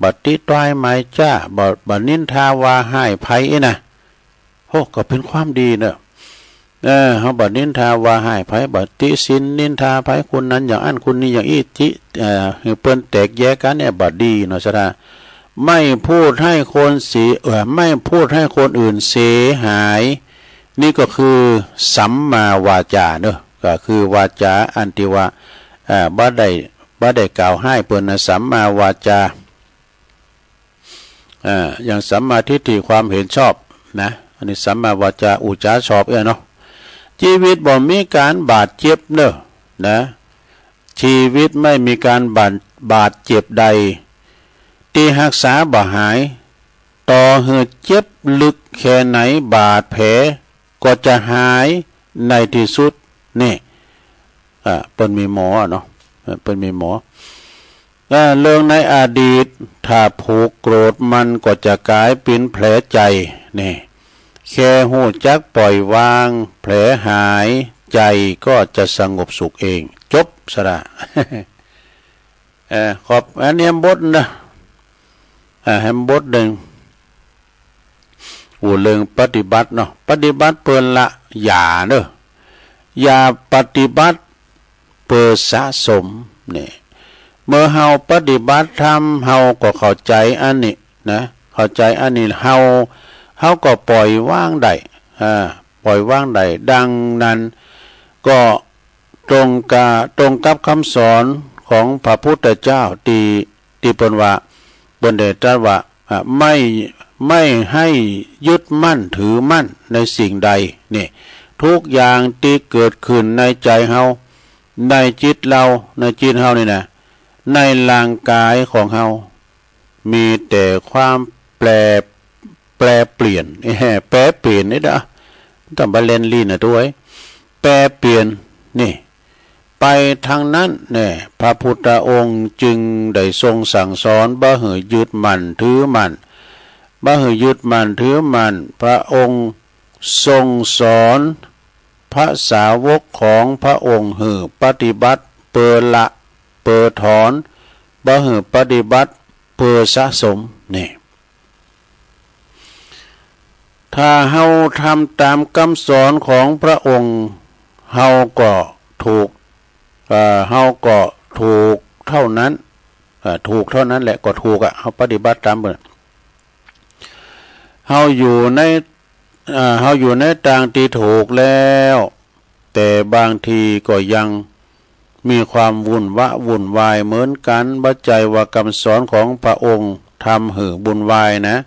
บัดนี้ต้อยไม้จ้าบ่นินทาว่าให้ไผนะโหก็เป็นความดีเนอะเฮาบ่นินทาว่าให้ไผบ่ติสินนินทาไผคนนั้นอย่างอันคนนี้อย่างอีจิเปิ้นแตกแยกกันเนี่ยบ่ดีเนาะซะนะไม่พูดให้คนไม่พูดให้คนอื่นเสียหายนี่ก็คือสัมมาวาจาเนอะก็คือวาจาอันที่ว่าบ่ได้กล่าวให้เปิ้นสัมมาวาจาอย่างสัมมาทิฏฐิความเห็นชอบนะอันนี้สัมมาวาจาอุจาชอบเนาะชีวิตบ่มีการบาดเจ็บเนอะนะชีวิตไม่มีการบาดเจ็บใดที่รักษาบ่หายต่อเหือเจ็บลึกแค่ไหนบาดแผลก็จะหายในที่สุดนี่เปิ้นมีหมอเนาะเปิ้นมีหมอเรื่องในอดีตถ้าผูกโกรธมันก็จะกลายเป็นแผลใจนี่แค่หูจักปล่อยวางแผลหายใจก็จะสงบสุขเองจบสระขอบอันนี้บทนะแฮมบทหนึ่งเรื่องปฏิบัติเนาะปฏิบัติเปินละอย่าเนอะอย่าปฏิบัติเปิดสะสมนี่เมื่อเฮาปฏิบัติธรรมเฮาก็เข้าใจอันนี้นะเข้าใจอันนี้เฮาก็ปล่อยวางได้ปล่อยวางได้ดังนั้นก็ตรงกับคำสอนของพระพุทธเจ้าที่เปิ้นว่าเปิ้นได้ตรัสว่าไม่ให้ยึดมั่นถือมั่นในสิ่งใดนี่ทุกอย่างที่เกิดขึ้นในใจเฮาในจิตเราในจิตเฮานี่นะในร่างกายของเฮามีแต่ความแปรเปลี่ยนแปรเปลี่ยนนี่นะต้องบาเลนลีนะด้วยแปรเปลี่ยนนี่ไปทางนั้นเนี่ยพระพุทธองค์จึงได้ทรงสั่งสอนบ่ให้ยึดมั่นถือมั่นบ่ให้ยึดมั่นถือมั่นพระองค์ทรงสอนพระสาวกของพระองค์ให้ปฏิบัติเปิดละเปิดถอนบ่ให้ปฏิบัติเปิดสะสมนี่ถ้าเฮาทำตามคำสอนของพระองค์เฮาก็ถูกเฮาก็ถูกเท่านั้นถูกเท่านั้นแหละก็ถูกเฮาปฏิบัติตามเพิ่นเฮาอยู่ในทางที่ถูกแล้วแต่บางทีก็ยังมีความวุ่นวายเหมือนกันบ่ใจว่าคำสอนของพระองค์ทำให้วุ่นวายนะ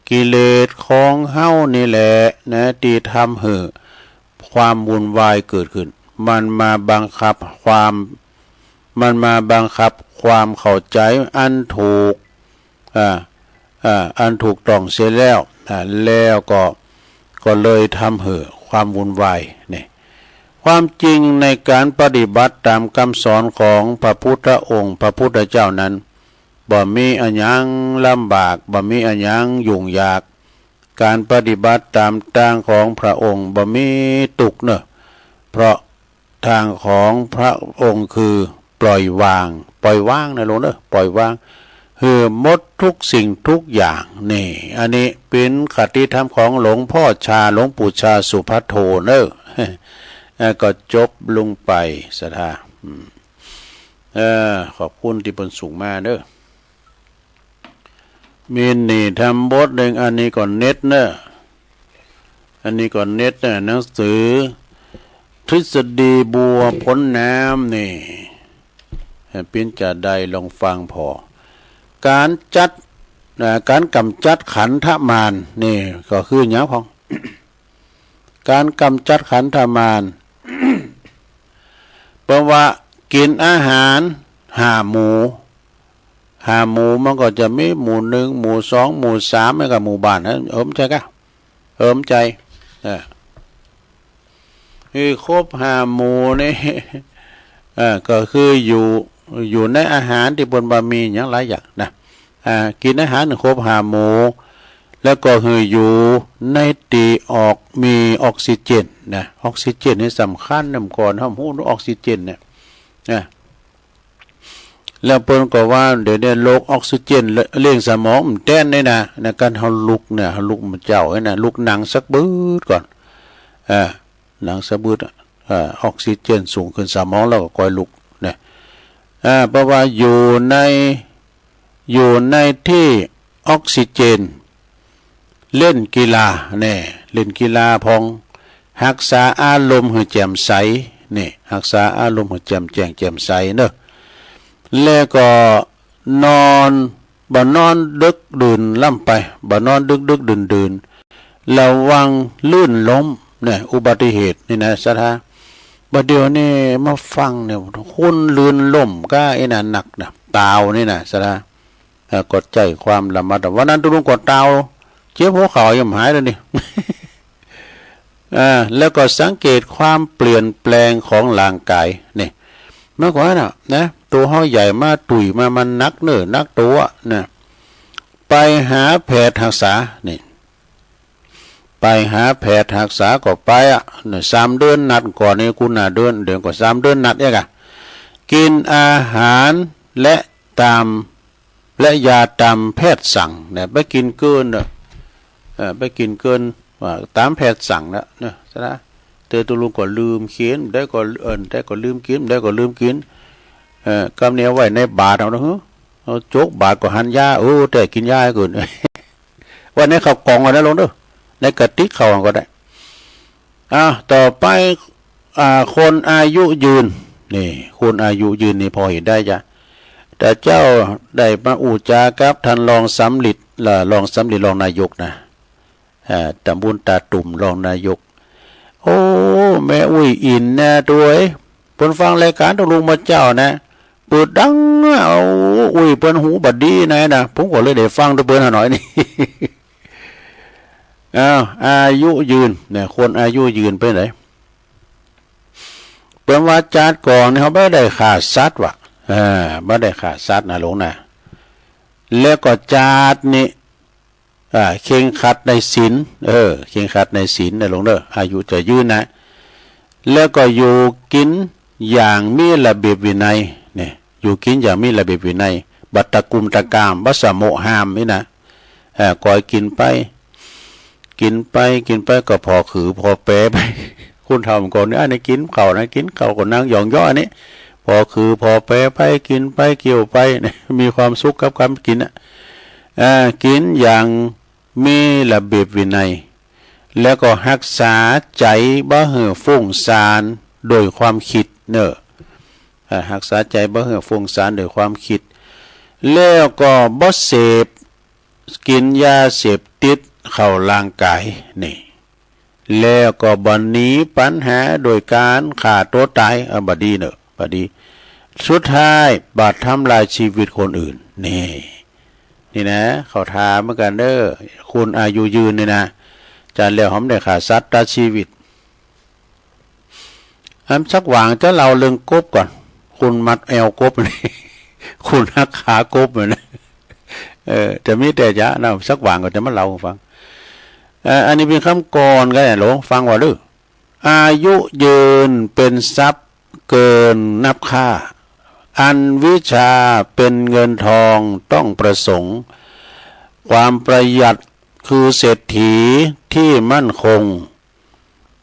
กิเลสของเฮานี่แหละนะที่ทำให้ความวุ่นวายเกิดขึ้นมันมาบังคับความเข้าใจอันถูกอันถูกต้องเสียแล้วแล้วก็เลยทำให้ความวุ่นวายนี่ความจริงในการปฏิบัติตามคำสอนของพระพุทธองค์พระพุทธเจ้านั้น บ่มีอันยังลำบากบ่มีอันยังยุ่งยากการปฏิบัติตามทางของพระองค์บ่มีตุกเนอะเพราะทางของพระองค์คือปล่อยวางนะหลวงเนอะปล่อยวางคือหมดทุกสิ่งทุกอย่างนี่อันนี้เป็นคติธรรมของหลวงพ่อชาหลวงปู่ชาสุภัทโทเนอะก็จบลงไปศรัทธาขอบคุณที่เป็นสูงมาเนอะมีนี่ทำบทหนึ่งอันนี้ก่อนเน็ตเนอะอันนี้ก่อนเน็ตเนอะหนังสือทฤษฎีบัวพ้นน้ำนี่เป็นจะได้ลองฟังพอการจัดการกำจัดขันธมารนี่ก็คืออย่างของ การกำจัดขันธมารเพราะว่ากินอาหารหมู่มันก็จะมีหมู่หนึ่งหมู่สองหมู่สามแล้วก็หมู่บ้านนะใจกะใจคือครบหมู่นี่ก็คืออยู่ในอาหารที่บนบะหมี่อย่างไรอย่างนะกินอาหารครบหมู่แล้วก็คืออยู่ในตีออกมีออกซิเจนนะออกซิเจนนี่สำคัญนำก่อนห้ามหูออกซิเจนเนี่ยแล้วเปิ้นก็ว่าเดี๋ยวนี้โรคออกซิเจนเลี้ยงสมองมันแต้นได้นะในการเฮาลุกเนี่ยเฮาลุกมันเจ้าไอ้น่ะลุกหนังสักบืดก่อนหนังสักบืดออกซิเจนสูงขึ้นสมองแล้วก็ค่อยลุกเนี่ยเพราะว่าอยู่ในที่ออกซิเจนเล่นกีฬาเนี่ยเล่นกีฬาพองรักษาอารมณ์ให้แจ่มใสนี่รักษาอารมณ์ให้แจ่มแจ้งแจ่มใสเนอะแล้วก็นอนบ่นอนดึกดื่นล่ำไปบ่นอนดึกดื่นระวังลื่นล้มเนี่ยอุบัติเหตุนี่นะสถาบัดเดี๋ยวนี้มาฟังเนี่ยคุณลื่นล้มก็ไอ้น่ะหนักนะตาวนี่นะสถากดใจความระมัดระวังวันนั้นตุลุงกดตาวเจ็บหัวเข่ายังหายเลยนี่ แล้วก็สังเกตความเปลี่ยนแปลงของร่างกายนี่เมื่อก่อนนะตัวเฮาใหญ่มาตุยมามันนักเนื้อนักตัวนะไปหาแพทย์รักษานี่ไปหาแพทย์รักษาก็ไป3 เดือนนัดก่อนนี่คุณเดือนก็3 เดือนนัดเนี่ยกะกินอาหารและยาตามแพทย์สั่งเนี่ยไปกินเกินไปกินเกินว่าตามแพทย์สั่งแล้วเนี่ยใช่ไหมเธอตัวลุงก็ลืมเขียนได้ก็ได้ก็ลืมกินได้ก็ลืมกินกำเนียไว้ในบาทเอาเอาโจกบาทก็หันยาแต่กินยาเกินวันนี้เขากองกันนะลงด้วยในกระติกเขาก็ได้ต่อไปคนอายุยืนนี่คนอายุยืนนี่พอเห็นได้จ้ะแต่เจ้าได้มาอุจากับท่านรองสำลิดรองนายกนะตำบลตาตุ่มรองนายกโอ้แม่อุ้ยอินนะตัวเพิ่นฟังรายการต้องลุงมาเจ้านะเปิดดังเอาอุ้ยเปิ้นหูบัดดีนะผมก็เลยได้ฟังตัวเปิ้นหน่อยนี่ อายุยืนเนี่ยคนอายุยืนไปไหนเปิ้นว่าจาดก่อนเขาไม่ได้ขาดสัตว์ว่ะไม่ได้ขาดสัตว์นะหลวงนะแล้วก็จาดนี่เข่งขัดในศีลเข่งขัดในศีลนะหลวงเด้ออายุจะยืนนะแล้วก็อยู่กินอย่างมีระเบียบวินัยเนี่ยอยู่กินอย่างมีระเบียบวินัยบัตตะกุมตะกามวัสโมหามนี่นะก่อยกินไปก็พอขือพอแปรไปคุณทำก่อนเนี่ยกินข้าวนะกินข้าวก็นั่งหยองย่อนี่พอคือพอแปรไปกินไปเกี่ยวไปเนี่ยมีความสุขกับการกินกินอย่างมีระเบียบวินัยแล้วก็รักษาใจบ่ให้ฟุ้งซ่านโดยความคิดเนอะรักษาใจบ่ให้ฟุ้งซ่านโดยความคิดแล้วก็บ่เสพกินยาเสพติดเข้าร่างกายนี่แล้วก็บ่หนีปัญหาโดยการฆ่าตัวตายบ่ดีเนอะบ่ดีสุดท้ายบาดทำลายชีวิตคนอื่นนี่นะเขาทาเหมือนกันเด้อคุณอายุยืนนี่นะจานแล้วหอมได้ขาดสัตว์ตัดชีวิตสักหว่างจะเล่าเรื่องกบก่อนคุณมัดแอวกบนี่ คุณหักขากบเหมือนจะมีแต่ยะนะสักว่างก็จะมาเล่าฟังอันนี้เป็นคำกรก็ได้หลงฟังว่าดื้ออายุยืนเป็นทรัพย์เกินนับค่าอันวิชาเป็นเงินทองต้องประสงค์ความประหยัดคือเศรษฐีที่มั่นคง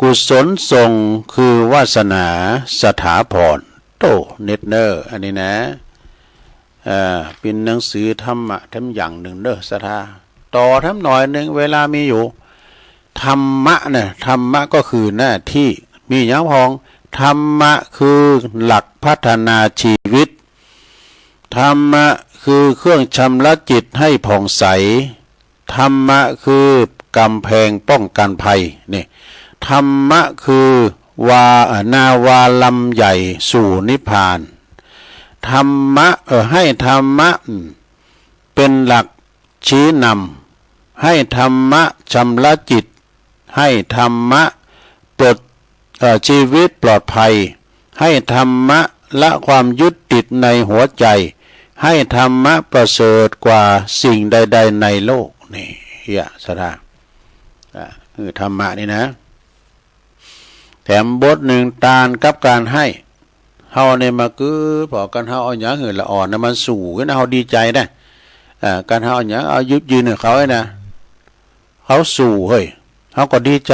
กุศลส่งคือวาสนาสถาพรโตเน็ตเนอร์อันนี้นะเป็นหนังสือธรรมะทำอย่างหนึ่งเด้อสถาต่อทำหน่อยหนึ่งเวลามีอยู่ธรรมะเนี่ยธรรมะก็คือหน้าที่มีอย่างพองธรรมะคือหลักพัฒนาชีวิตธรรมะคือเครื่องชำระจิตให้ผ่องใสธรรมะคือกำแพงป้องกันภัยนี่ธรรมะคือนาวาลำใหญ่สู่นิพพานธรรมะให้ธรรมะเป็นหลักชี้นำให้ธรรมะชำระจิตให้ธรรมะปลดชีวิตปลอดภัยให้ธรรมะละความยึดติดในหัวใจให้ธรรมะประเสริฐกว่าสิ่งใดๆในโลกนี่สถาคือธรรมะนี่นะแถมบทหนึ่งตานกับการให้เฮาเนี่ยมาคือพอกันเฮาเอาหยังหือละอ่อนนะมันสู่กันเฮาดีใจนะการเฮาเอาหยังเอายุบยืนกับเขาไอ้นะเขาสู่เฮ้ยเฮาก็ดีใจ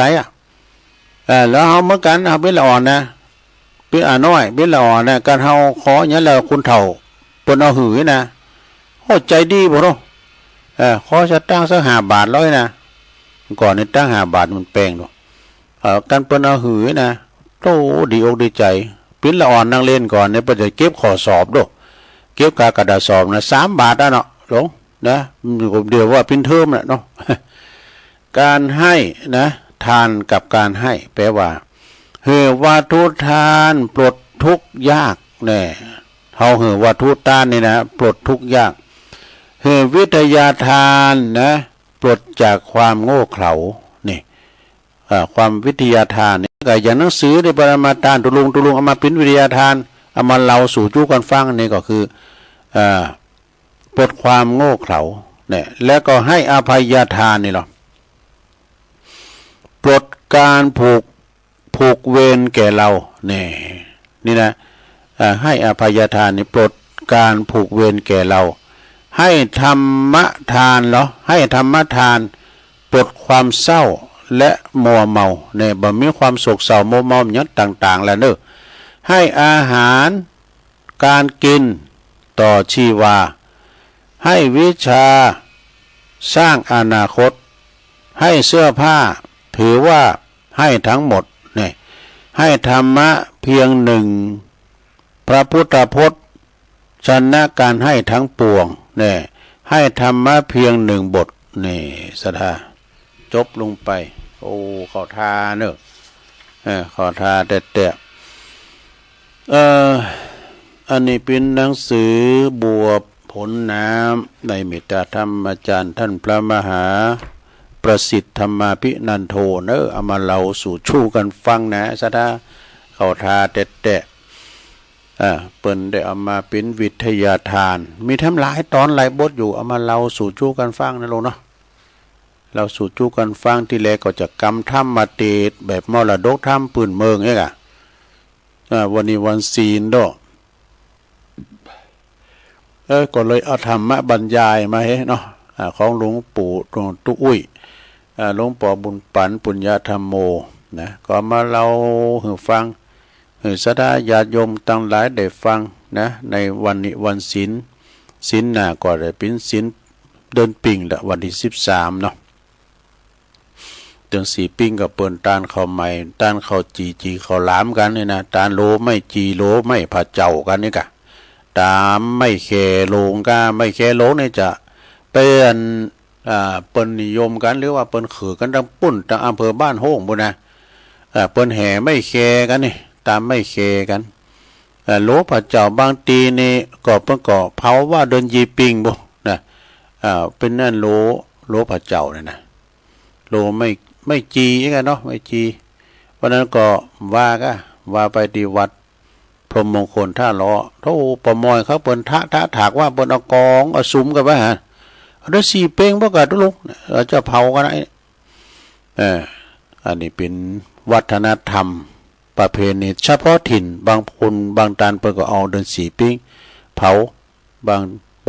แล้วเฮาเหมือนกันเฮาเป็นละอ่อนนะเป็นน้อยเป็นละอ่อนนะการเฮาขอหยังแล้วคุณเฒ่าเปิ้นเอาหือนะโอ้ใจดีบ่เนาะขอจะตั้งสัก5 บาทร้อยนะก่อนนี่ตั้ง5 บาทมันแพงเนาะการเปิ้นเอาหือนะโตดีอกดีใจปิ้นละอ่อนนั่งเล่นก่อนเนี่ยเปิ้นจะเก็บข้อสอบด้วยเก็บกากระดาษสอบนะ3 บาทเนาะหลงนะเดี๋ยวว่าปิ้นเทอมน่ะเนาะการให้นะทานกับการให้แปลว่าเฮวัตถุทานปลดทุกข์ยากแน่เฮาเฮวัตถุทานนี่นะปลดทุกข์ยากเฮวิทยาทานนะปลดจากความโง่เขลานี่ความวิทยาทานนี่ก็อย่างหนังสือในปรมาทานตุลุงเอามาเป็นวิทยาทานเอามาเล่าสู่จู้กันฟังนี่ก็คือปลดความโง่เขลาเนี่ยแล้วก็ให้อภัยทานนี่หรอปลดการผูกเวรแก่เรานี่นะให้อภัยทานนี่ปลดการผูกเวรแก่เราให้ธรรมทานเหรอให้ธรรมทานปลดความเศร้าและมัวเมาเนี่ยบ่มีความโศกเศร้ามัวเมาอย่างต่างๆแล้วเนอะให้อาหารการกินต่อชีวาให้วิชาสร้างอนาคตให้เสื้อผ้าถือว่าให้ทั้งหมดเนี่ยให้ธรรมะเพียงหนึ่งพระพุทธพจน์ชนะการให้ทั้งปวงเนี่ยให้ธรรมะเพียงหนึ่งบทนี่สถาจบลงไปโอ้ขอทาเนอะขอทาแต่อันนี้เป็นหนังสือบัวผลน้ำในเมตตาธรรมอาจารย์ท่านพระมหาประสิทธิ์ธรรมาภินันโทเนอะเอามาเล่าสู่ชู้กันฟังนะสถาขอทาแต่เปิ้นได้เอามาเป็นวิทยาทานมีทั้งหลายตอนหลายบทอยู่เอามาเล่าสู่จู้กันฟังนะลูกเนาะเราสู่จู้กันฟังที่แรกก็จะกำถ้ำมาเตดแบบมรดกถ้ำปืนเมืองเองวันนี้วันศีลด้วยก็เลยเอาธรรมะบรรยายมาให้เนาะของหลวงปู่ตุอุ้ยหลวงปู่บุญปันปุญญาธรรมโมนะก็มาเล่าให้ฟังสดาญาติโยมตั้งหลายได้ฟังนะในวันนี้วันศีลหน้าก็ได้เป็นศีลเดินปิ่งละวันที่13เนาะเดือน4ปิ้งกับเปิ้นตานข้าวใหม่ตานข้าวจีข้าวหลามกันนี่นะตานโลไม่จีโลไม่ผัดเจ้ากันนี่กะตามไม่แคโลงกะไม่แคโลนี่จะเป็นเปิ้นนิยมกันหรือว่าเปิ้นขือกันทั้งปุ้นทั้งอำเภอบ้านโฮ่งพุ่นนะเปิ้นแห่ไม่แคกันนี่ตามไม่แคกันโลผัดเจ้าบางตีนี่ก็เปิ้นก็เผาว่าเดินยีปิงบ่นะเป็นนั่นโลผัดเจ้านี่นะโลไม่จีกันเนาะไม่จีวันนั้นก็ว่าไปที่วัดพ รหมมงคลท่าล้อโธ่ปะมอยเขาเปิ้นทะถากว่าเปิ้นเอากองเอาสุมกันไว้ฮะเอาได้4เป้งบ่กะตุลุงเราจะเผากันไอ้อันนี้เป็นวัฒนธรรมประเพณีเฉพาะถิ่นบางคนบางตานเปิ้นก็เอาเดือน4ปิ้งเผาบ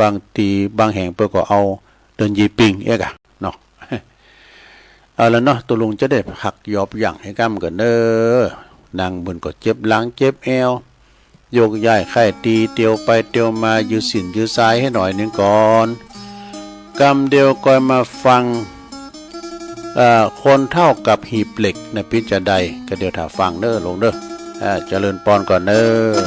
างตีบางแห่งเปิ้นก็เอาเดือนยีปิ้งเอ๊ะกะเนาะเอาแล้วเนาะตุลุงจะได้หักยอบอย่างให้กำกันเด้อนางเบิ่นก็เจ็บหลังเจ็บเอวโยกย้ายไข้ตีเตียวไปเตียวมายืดสินยืดซ้ายให้หน่อยนึงก่อนกำเดียวก่อยมาฟังคนเท่ากับหีบเหล็กในพิจารใดก็เดี๋ยวถ้าฟังเด้อลงเด้อเจริญปอนก่อนเด้อ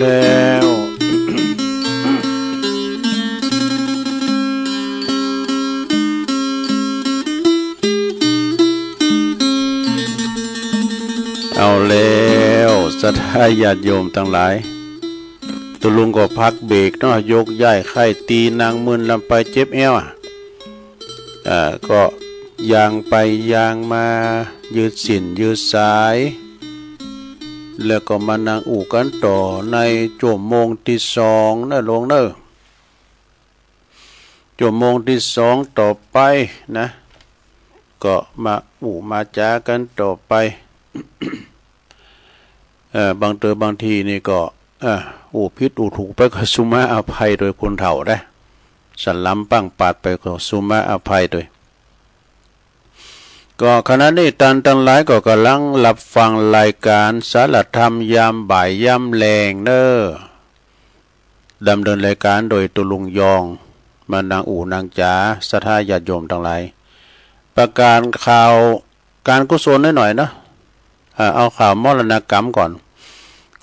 แล้วเอาแล้วศรัทธาญาติโยมทั้งหลายตุลุงก็พักเบรกเนาะยกย้ายไข้ตีนางมึนลำไปเจ็บเอวก็ยางไปยางมายืดสินยืดสายแล้วก็มานั่งอู่กันต่อในชั่วโมงที่สองนะลงเนอะชั่วโมงที่สองต่อไปนะก็มาอู่มาจ้ากันต่อไปบางบางทีนี่ก็อู่พิษอู่ถูกไปก็สุมาอภัยโดยคนเฒ่าได้สันล้ำปั้งปาดไปก็สุมาอภัยโดยก็ขณะนี้ท่านทั้งหลายก็กำลังรับฟังรายการสารธรรมยามบ่ายยามแลงเนอดำเนินรายการโดยตุลุงยองมานางอู่นางจ๋าศรัทธาญาติโยมทั้งหลายประกาศข่าวการกุศลหน่อยๆนะเอาข่าวมรณกรรมก่อน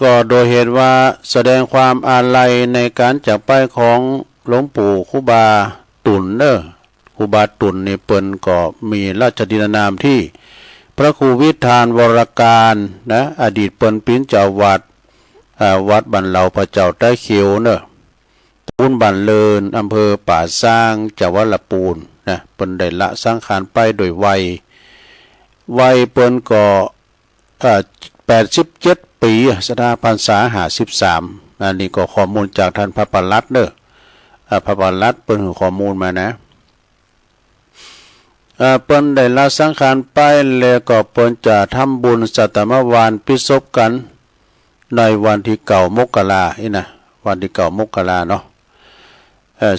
ก็โดยเหตุว่าแสดงความอาลัยในการจากไปของหลวงปู่ครูบาตุ่นเนอครูบาตุ่นนี่เปิ้นก็มีราชดินานามที่พระครูวิธานวรการนะอดีตเปิ้นปิ้นเจ้าวัดบันเหลาพระเจ้าใต้เขียวเนอปูนบันเลินอำเภอป่าสร้างจังหวัดลำพูนนะเปิ้นได้ละสังขารไปโดยวัยเปิ้นก็87 ปีสถาพรรษา53อันนี้ก็ข้อมูลจากท่านพระปลัดเนอะพระปลัดเปิ้นให้ข้อมูลมานะเปิ้นได้ละสังขารไปแล้วก็เปิ้นจะทำบุญสัตมวานพิศพกันในวันที่9 มกราคมนะวันที่9 มกราคมเนาะ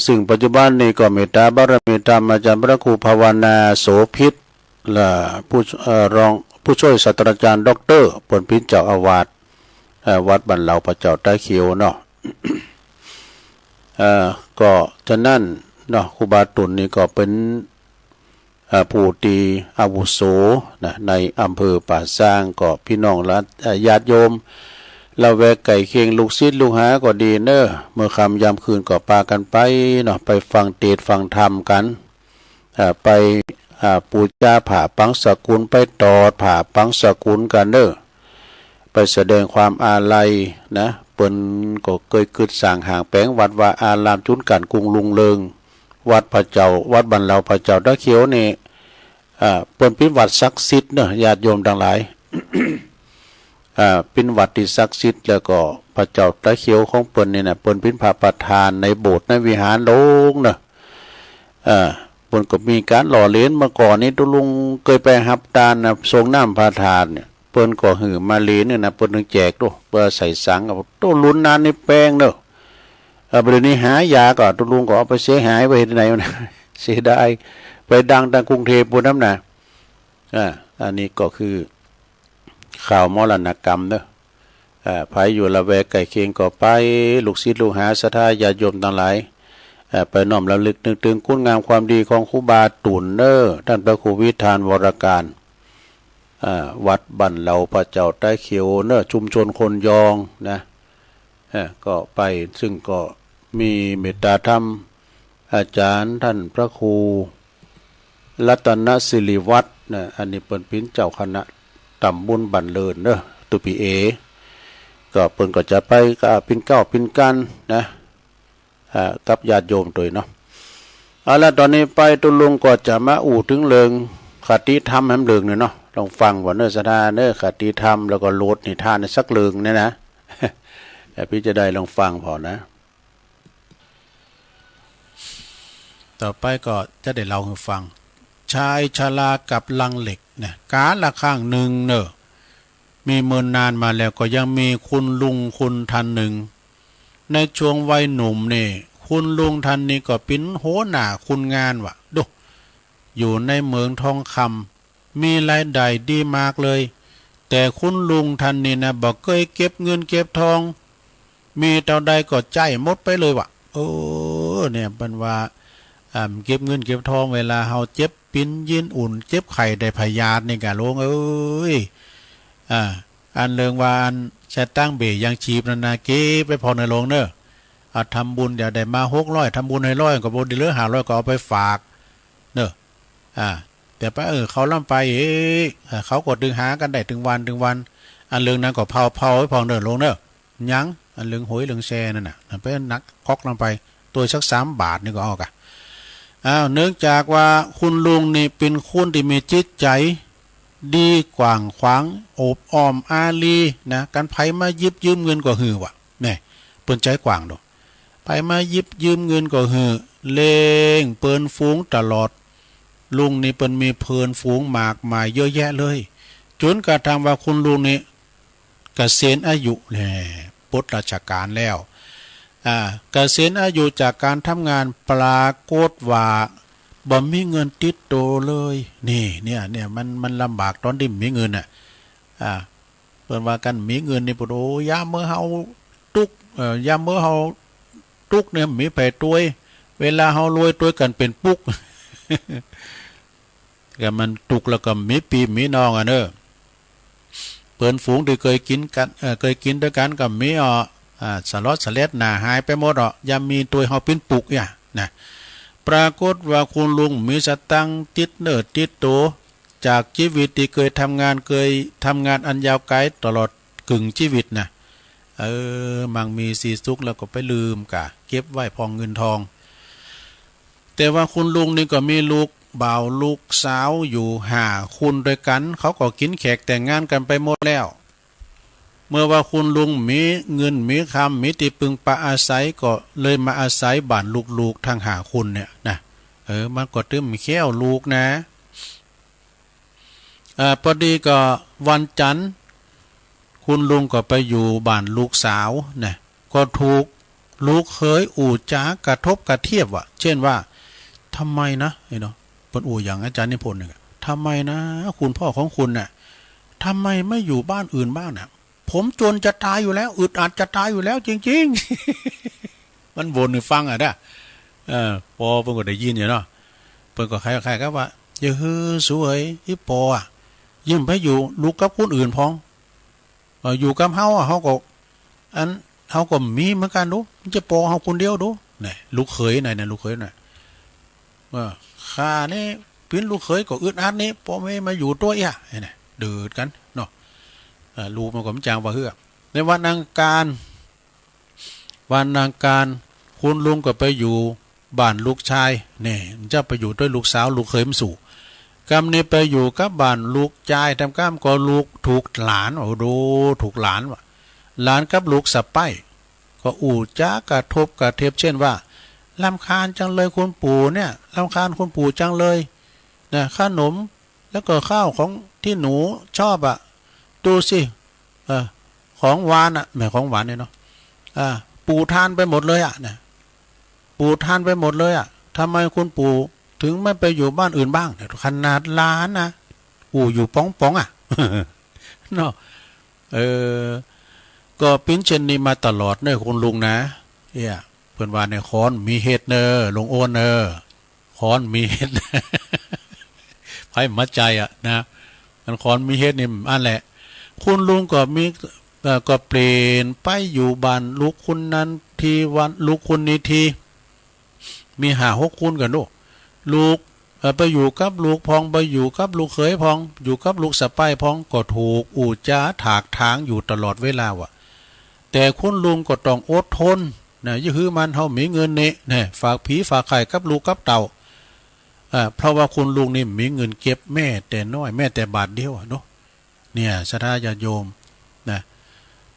ซึ่งปัจจุบันนี้ก็เมตตาบารมีธรรมอาจารย์พระครูภาวนาโสภิตและผู้ช่วยศาสตราจารย์ด็อกเตอร์เปิ้นปิ้นเจ้าอาวาสวัดบันเหลาพระเจ้าใต้เขียวเนาะก็ฉะนั้นเนาะครูบาตุ่นนี่ก็เป็นผู้ตีอาวุโสนะในอำเภอป่าสร้างก็พี่น้องและญาติโยมละแวกไก่เคียงลูกศิษย์ลูกหาก็ดีเนอะเมื่อค่ำยามคืนก็พากันไปเนาะไปฟังเทศน์ฟังธรรมกันไปปูจาผ่าปังสกุลไปตอดผ่าปังสกุลกันเนอะไปแสดงความอาลัยนะเปิ้นก็เคยกึดสร้างห่างแปลงวัดว่าอารามจุนกันกรุงลุงเลิงวัดพระเจ้าวัดบันเหลาพระเจ้าตะเขียวนี่เปิ้นเป็นวัดศักดิ์สิทธิ์เนอะญาติโยมทั้งหลาย เป็นวัดที่ศักดิ์สิทธิ์แล้วก็พระเจ้าตะเขียวของเปิ้นนี่นะเปิ้นเป็นพระประธานในโบสถ์ในวิหารโลงเนอะเปิ้นก็มีการหล่อเลี้ยงมาก่อนนี้ตุลุงเคยไปรับทานนะทรงน้ำพระทานเนี่ยเปิ้นก็หือมาเลี้ยงเนี่ยนะเปิ้นถึงแจกด้วยเพื่อใส่สังกับตัวลุ้นนานนี่แป้งเนอะประเดี๋ยวนี้หายาก็ตุลุงก็เอาไปเสียหายไปที่ไหนนะเสียดายไปดังทางกรุงเทพปุ่นน้ำนะอันนี้ก็คือข่าวมรณกรรมเนอะภายอยู่ละแวกไก่เคียงก็ไปลูกศิษย์ลูกหาศรัทธาญาติโยมทั้งหลายไปน้อมระลึกนึกถึงคุณงามความดีของครูบาตุ่นเนอท่านพระครูวิธานวรการวัดบันเหลาพระเจ้าใต้เขียวเนอชุมชนคนยองนะก็ไปซึ่งก็มีเมตตาธรรมอาจารย์ท่านพระครูรัตนศิริวัฒน์นะอันนี้เป็นพิ้นเจ้าคณะตำบลบันเลินเนอะตุปีก็เปิ้นก็จะไปก็พิ้นเก้าพิ้นกันนะกับญาติโยมตัวเนาะเอาละตอนนี้ไปตุลุงก็จะมาอู่ถึงเรื่องคติธรรมแหมเรื่องเนี่ยเนาะลองฟังว่าเนื้อสถาเนื้อคติธรรมแล้วก็โลดนิทานในสักเรื่องเนี่ยนะพี่จะได้ลองฟังพอนะต่อไปก็จะได้เล่าให้ฟังชายชรากับลังเหล็กเนี่ยกาละข้างหนึ่งเนอะมีเมินนานมาแล้วก็ยังมีคุณลุงคุณท่านหนึ่งในช่วงวัยหนุ่มนี่คุณลุงท่านนี้ก็เป็นโหหน้าคุณงานว่ะดูอยู่ในเมืองทองคำมีรายได้ดีมากเลยแต่คุณลุงท่านนี้นะบอกเคยเก็บเงินเก็บทองมีเท่าใดก็ใจหมดไปเลยว่ะโอ้เนี่ยเป็นว่าเก็บเงินเก็บทองเวลาเฮาเจ็บปิ้นยินอุ่นเจ็บไข้ได้พยาธินี่กะลงเอ้ยอันเรื่องว่าอัน แช่ตั้งเบยังชีบนาเก็บไปพอในโรงเนอะเอาทำบุญเดี๋ยวได้มา600ทำบุญให้100ก็บ่ได้เหลือ500ก็เอาไปฝากเนอะแต่ไปเขาล่ำไปเขากดดึงหากันได้ถึงวันอันเรื่องนั้นก็เผาให้พอเนอะลงเนอะยังอันเรื่องหวยเรื่องแชร์นั่นน่ะไปนักคอกลงไปตัวสัก3 บาทนี่ก็ออกเนื่องจากว่าคุณลุงนี่เป็นคนที่มีจิตใจดีกว้างขวางโอบอ้อมอารีนะการไผมายิบยืมเงินก็หือวะเนี่ยเปิ้นใจกว้างดอกไผมายิบยืมเงินก็หือเลงเปิ้นฟุ้งตลอดลุงนี่เปิ้นมีเพิ่นฝูงมากมายเยอะแยะเลยจนกระทั่งว่าคุณลุงนี่เกษียณอายุแหละปลดราชการแล้วเกษียณอายุจากการทำงานปรากฏว่าบ่มีเงินติดตัวเลยนี่เนี่ยมันลำบากตอนที่มีเงินเปิ้นว่ากันมีเงินนี่ปโดยามเมื่อเฮาตุกยามเมื่อเฮาตุกเนี่ยมีไปตัวยเวลาเฮารวยตัวยกันเป็นปุกก็มันตุกแล้วก็มีปีมีน้องเนอะเปิ้นฝูงที่เคยกินกันเคยกินด้วยกันกับมีสลอดสะเล็ดหน้าหายไปหมดยามมีตัวเฮาเป็นปุกนะปรากฏว่าคุณลุงมีสตังติดเนิดติดโตจากชีวิตที่เคยทำงานอันยาวไกลตลอดกึ่งชีวิตนะมั่งมีสีสุขแล้วก็ไปลืมกะเก็บไว้พองเงินทองแต่ว่าคุณลุงนี่ก็มีลูกบ่าวลูกสาวอยู่5 คนด้วยกันเขาก็กินแขกแต่งงานกันไปหมดแล้วเมื่อว่าคุณลุงมีเงินมีคำมีที่พึงปะอาศัยก็เลยมาอาศัยบ้านลูกๆทาง5 คนเนี่ยนะมันก็ตึ้มแค้วลูกนะพอดีก็วันจันทร์คุณลุงก็ไปอยู่บ้านลูกสาวนะก็ถูกลูกเคยอู่จากกระทบกระเทียบเช่นว่าทำไมนะเนาะเปิ้นอู่อย่างอาจารย์นิพนธ์เนี่ยทำไมนะคุณพ่อของคุณน่ะทำไมไม่อยู่บ้านอื่นบ้างน่ะผมจนจะตายอยู่แล้วอึดอัดจะตายอยู่แล้วจริงๆมันวนให้ฟังนะพอเพิ่นก็ได้ยินอยู่เนาะเพิ่นก็ใครๆก็ว่าอย่าฮือสวยอีปอยิ้มไปอยู่ลูกกับคนอื่นพ้องอยู่กับเฮาเฮาก็อันเฮาก็มีเหมือนกันดูมันจะปอเฮาคนเดียวดูนี่ลูกเขยน่ะลูกเขยน่ะข้านี่เป็นลูกเขยก็อึดอัดนี่พ่อแม่มาอยู่ตัวนี่เดือดกันเนาะลูกมันก็มจางว่าเฮือในวันอังคารคุณลุงก็ไปอยู่บ้านลูกชายนี่จะไปอยู่ด้วยลูกสาวลูกเขยมสู่กำนี้ไปอยู่กับบ้านลูกชายทำก้ามก็ลูกถูกหลานดูถูกหลานหลานกับลูกสะใภ้ก็อู่จ้ากระทบกระเทียบเช่นว่าลำคาญจังเลยคุณปู่เนี่ยลำคาญคุณปู่จังเลยนะขนมแล้วก็ข้าวของที่หนูชอบดูสิของหวานแม่ของหวานเนี่ยเนาะปู่ทานไปหมดเลยเนี่ยปู่ทานไปหมดเลยทำไมคุณปู่ถึงไม่ไปอยู่บ้านอื่นบ้างขนาดล้านนะอยู่ป้องเนาะก็เป็นเช่นนี้มาตลอดเนี่ยคุณลุงนะเพื่อนว่าในคอนมีเฮ็ดเนอลงโอนเนอคอนมีเฮ็ดไพ่มัดใจนะมันคอนมีเฮ็ดนี่อันแหละคุณลุงก็มีก็เปลี่ยนไปอยู่บ้านลูกคุณนั้นทีวันลูกคุณนี้ทีมี5-6 คนกันลูกไปอยู่กับลูกพองไปอยู่กับลูกเขยพองอยู่กับลูกสะใภ้พองก็ถูกอู่จ้าถากทางอยู่ตลอดเวลาแต่คุณลุงก็ต้องอดทนนะยี่หือมันเฮามีเงินเนี่ยฝากผีฝากไข่กับลูกกับเต่าเพราะว่าคุณลุงนี่มีเงินเก็บแม่แต่น้อยแม่แต่บาทเดียวเนาะเนี่ยศรัทธาญาติโยมนะ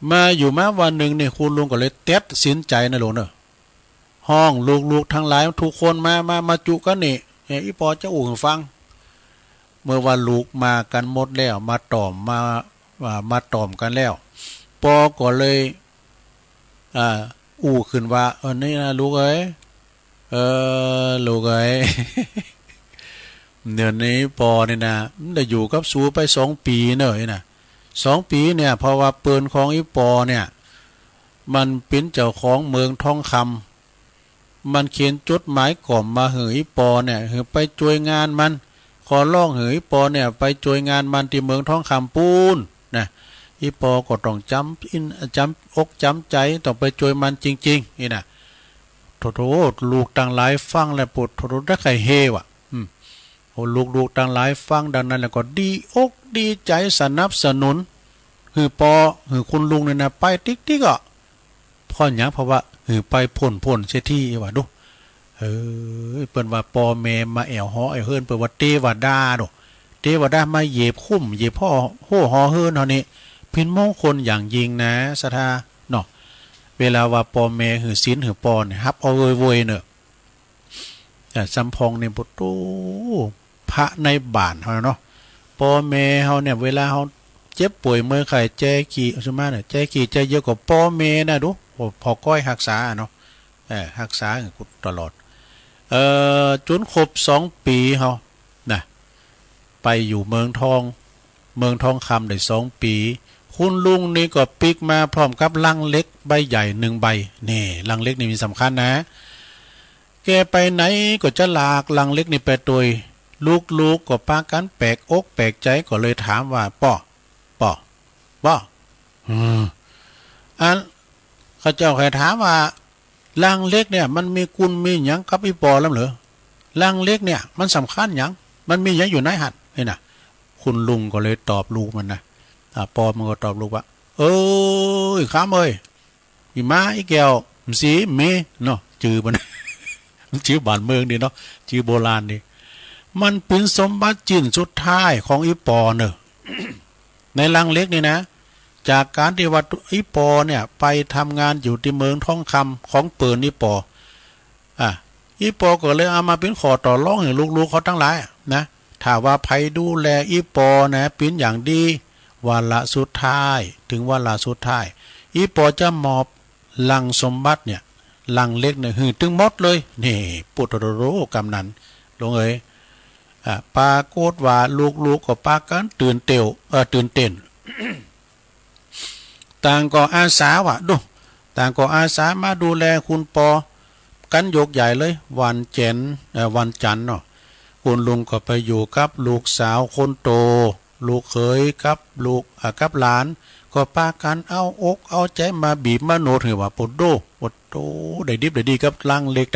มาอยู่มาวันหนึ่งเนี่ยคุณลุงก็เลยตัดสินใจนะโหลเนอะห้องลูกๆทั้งหลายทุกคนมาจุกันนี่อีปอจะอู่ฟังเมื่อว่าลูกมากันหมดแล้วมาตอมกันแล้วปอก็เลยอู่ขึ้นว่านี่นะลูกเอ้ยลูกเอ้ยเดี๋ยวนี้ปอนี่นะได้อยู่กับสูไป2 ปีเนอะนะ2 ปีเนี่ยเพราะว่าปืนของอีปอเนี่ยมันเป็นเจ้าของเมืองทองคำมันเขียนจดหมายก่อมมาเหยปอเนี่ยไปช่วยงานมันขอร้องเหยปอเนี่ยไปช่วยงานมันที่เมืองทองคำปูนนะอ อีปอก็ต้องจำอกจำใจต้องไปช่วยมันจริงๆนี่นะโถลูกต่างหลายฟังแล้วปวดโถได้ใครเฮว่ะโอ้ลูกต่างหลายฟังดังนั้นแล้วก็ดีอกดีใจสนับสนุนคือปอคือคุณลุงเนี่ยนะไปติ๊กอ่ะพ่อหยังเพราะว่าคือไปพ่นเสียที่ว่าดูเปิ้นว่าปอแม่มาแอวฮอไอ้เฮิรนเปิ้นว่าเทวดาดอกเทวดามาเหยียบคุ้มเหยียบพ่อโหฮอเฮิรนเฮานี่เป็นมงคลอย่างยิ่งนะศรัทธาเนาะเวลาว่าปอแม่หือศีลหือปอเนี่ยฮับเอาเว้ยๆเนาะสัมพองในบ่ตู้พระในบ้านเฮาเนาะปอแม่เฮาเนี่ยเวลาเฮาเจ็บป่วยเมื่อไข้แจ้กี่ใช่มั้ยเนี่ยแจ้กี่ใจเยอะกว่าปอแม่นะดูพอก้อยรักษาเนาะรักษาตลอดจนครบ2 ปีเฮานะไปอยู่เมืองทองคำได้2 ปีคุณลุงนี่ก็ปิกมาพร้อมกับลังเล็กใบใหญ่1 ใบนี่ลังเล็กนี่มีสำคัญนะแกไปไหนก็จะลากลังเล็กนี่ไปตัวยลูกก็ปากันแปลกอกแปลกใจก็เลยถามว่าป้ออันเขาเจ้าใครถามว่าลังเล็กเนี่ยมันมีกุลมีหยังกับอีปอแล้วเหรอลังเล็กเนี่ยมันสำคัญหยังมันมีหยังอยู่ในหัดนี่นะคุณลุงก็เลยตอบลูกมันนะปอมันก็ตอบลูกว่าข้ามอีม้าอีแก้วสีเมเนาะจื่อมันชื่อบ้านเมืองดีเนาะชื่อโบราณดีมันเป็นสมบัติชิ้นสุดท้ายของอีปอเนอะ ในลังเล็กนี่นะจากการที่ว่าอีปอเนี่ยไปทำงานอยู่ที่เมืองทองคำของเปิ่นอีปออีปอก็เลยเอามาเป็นขอต่อรองให้ลูกๆเขาทั้งหลายนะถ้าว่าไผดูแลอีปอนะเป็นอย่างดีวันละสุดท้ายถึงวันละสุดท้ายอีปอจะมอบลังสมบัติเนี่ยลังเล็กเนี่ยถึงหมดเลยนี่ปุตโรกำนันลงปรากฏว่าลูกก็ปากันตื่นเต้น ต่างก็อาสาวะดูต่างก็อาสามาดูแลคุณปอกันยกใหญ่เลยวันจันทร์เนาะคุณลุงก็ไปอยู่กับลูกสาวคนโตลูกเขยกับลูกกับหลานก็ปากันเอาอกเอาใจมาบีบมาโนดให้ว่าปดโดได้ดิบได้ดีกับลังเล็ก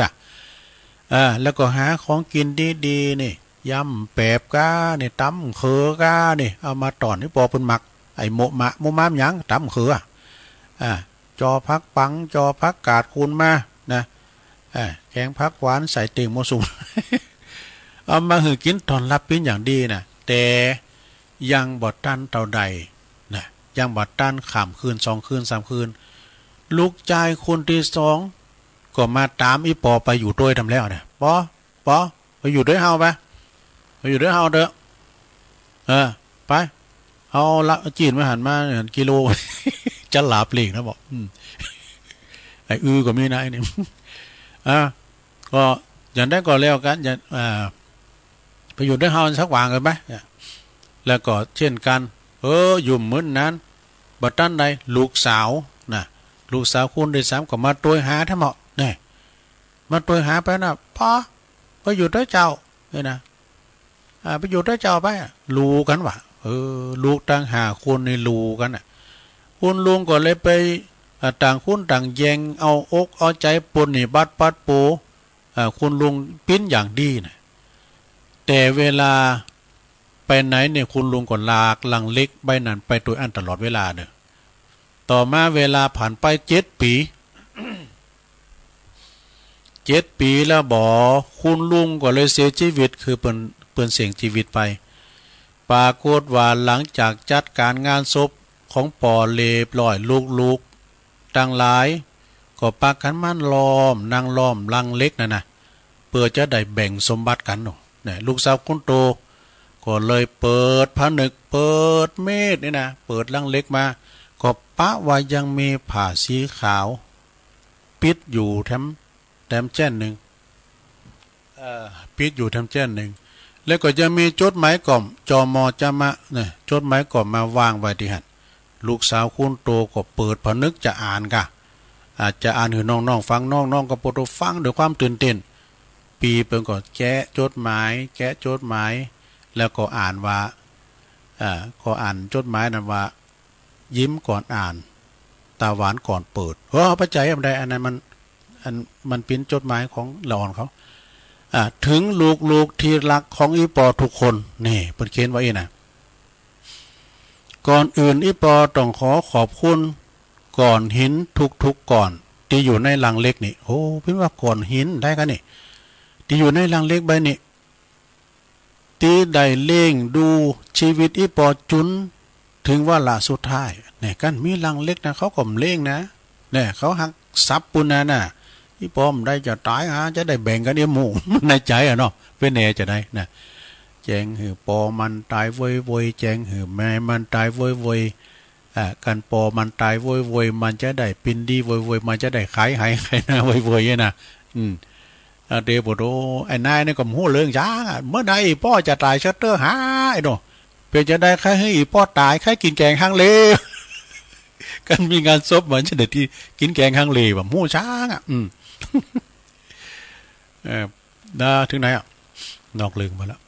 แล้วก็หาของกินดีๆนี่ยำแปบก้านี่ตำเขือก้านี่เอามาตอนให้ปอเพิ่นหมักไอ้โมมามหยังตำเขือจอพักปังจอพักกาดคูณมานะแกงพักหวานใส่ติ่งโมสุง เอามาหือกินตอนรับเป็นอย่างดีนะแต่ยังบอดตันเต่าใดนะยังบอดตันข้ามคืน2 คืน 3 คืนลูกชายคนที่2ก็มาตามอีปอไปอยู่ด้วยทำแล้วเนี่ยปอไปอยู่ด้วยเฮาไปอยู่ด้วยเฮาเด้อไปเอาละจีนมาหันมากิโล จะหลาปลีกนะบอกไอ้ก็มีนะไอ้นี่ ก็อย่างได้ก็แล้วกันอย่างไปอยู่ด้วยเฮาสักวางกันไหมแล้วก็เช่นกันอยู่เหมือนนั้นบัดนั้นใดลูกสาวนะลูกสาวคุณได้3ก็มาตัวหาทั้งหมดนี่มาตัวหาไปนะพ่อไปอยู่ด้วยเจ้าเนี่ยนะไปอยู่ด้วยเจ้าไปลูกันวะลูกต่างหาคนในลูกันคุณลุงก็เลยไปต่างคุณต่างแยงเอาอกเอาใจปนนี่บัดปัดโปคุณลุงปิ้นอย่างดีนะแต่เวลาไปไหนเนี่ยคุณลุงก็ลากลังเล็กใบนั้นไปตัวอันตลอดเวลาเนอะต่อมาเวลาผ่านไป7 ปี 7 ปีแล้วคุณลุงก็เลยเสียชีวิตคือเปิ้นเสี่ยงชีวิตไปปรากฏว่าหลังจากจัดการงานศพของปอเรียบร้อยลูกต่างหลายก็ปากันมันนั่งล้อมลังเล็กนะเพื่อจะได้แบ่งสมบัติกันเนี่ยลูกสาวคนโตก็เลยเปิดผนึกเปิดเมฆนี่นะเปิดลังเล็กมาก็ปะว่ายังมีผ้าสีขาวปิดอยู่แถมแจ้นหนึ่งปิดอยู่แถมแจ้นหนึ่งแล้วก็จะมีจดหมายกล่อมจมจะมาเนี่ยจดหมายกล่อมมาวางไว้ที่หันลูกสาวคุณโตก็เปิดผนึกจะอ่านกะอาจจะอ่านให้น้องๆฟังน้องๆก็โปรดฟังด้วยความตื่นเต้นปีเพิ่นก็แกะจดหมายแล้วก็อ่านว่าก็อ่านจดหมายนั้นว่า ยิ้มก่อนอ่านตาหวานก่อนเปิดปัจจัยอะไรอันนั้นมันเป็นจดหมายของละอ่อนเขาถึงลูกที่รักของอีปอทุกคนนี่เปิดเขียนไว้นะก่อนอื่นอีปอต้องขอบคุณก่อนหินทุกก่อนที่อยู่ในลังเล็กนี่โอ้เป็นว่าก่อนหินได้กันนี่ที่อยู่ในลังเล็กใบนี่ที่ได้เล่งดูชีวิตอีปอจุนถึงว่าละสุดท้ายเนี่ยกันมีลังเล็กนะเขาก็เล่งนะเนี่ยเขาหักซับปุนน่ะอีปอมได้จะตายจะได้แบ่งกันเนี่ยหมู่ในใจเนาะเป็นแน่จะได้นะแจงหือปอมันตายโวยแจงหือแม่มันตายโวยกันปอมันตายโวยมันจะได้ปินดีโวยมันจะได้ขายหายใครนะโวยนะเดบโดไอ้นายนี่ก็หู้เรื่องช้างเมื่อใดพ่อจะตายชัตเตอร์หายเนาะเพื่อจะได้ใครให้พ่อตายใครกินแกงฮังเลกันมีงานศพเหมือนจะเด็ดที่กินแกงฮังเลแบบหู้ช้างถึงไหนนอกเรื่องมาแล้ว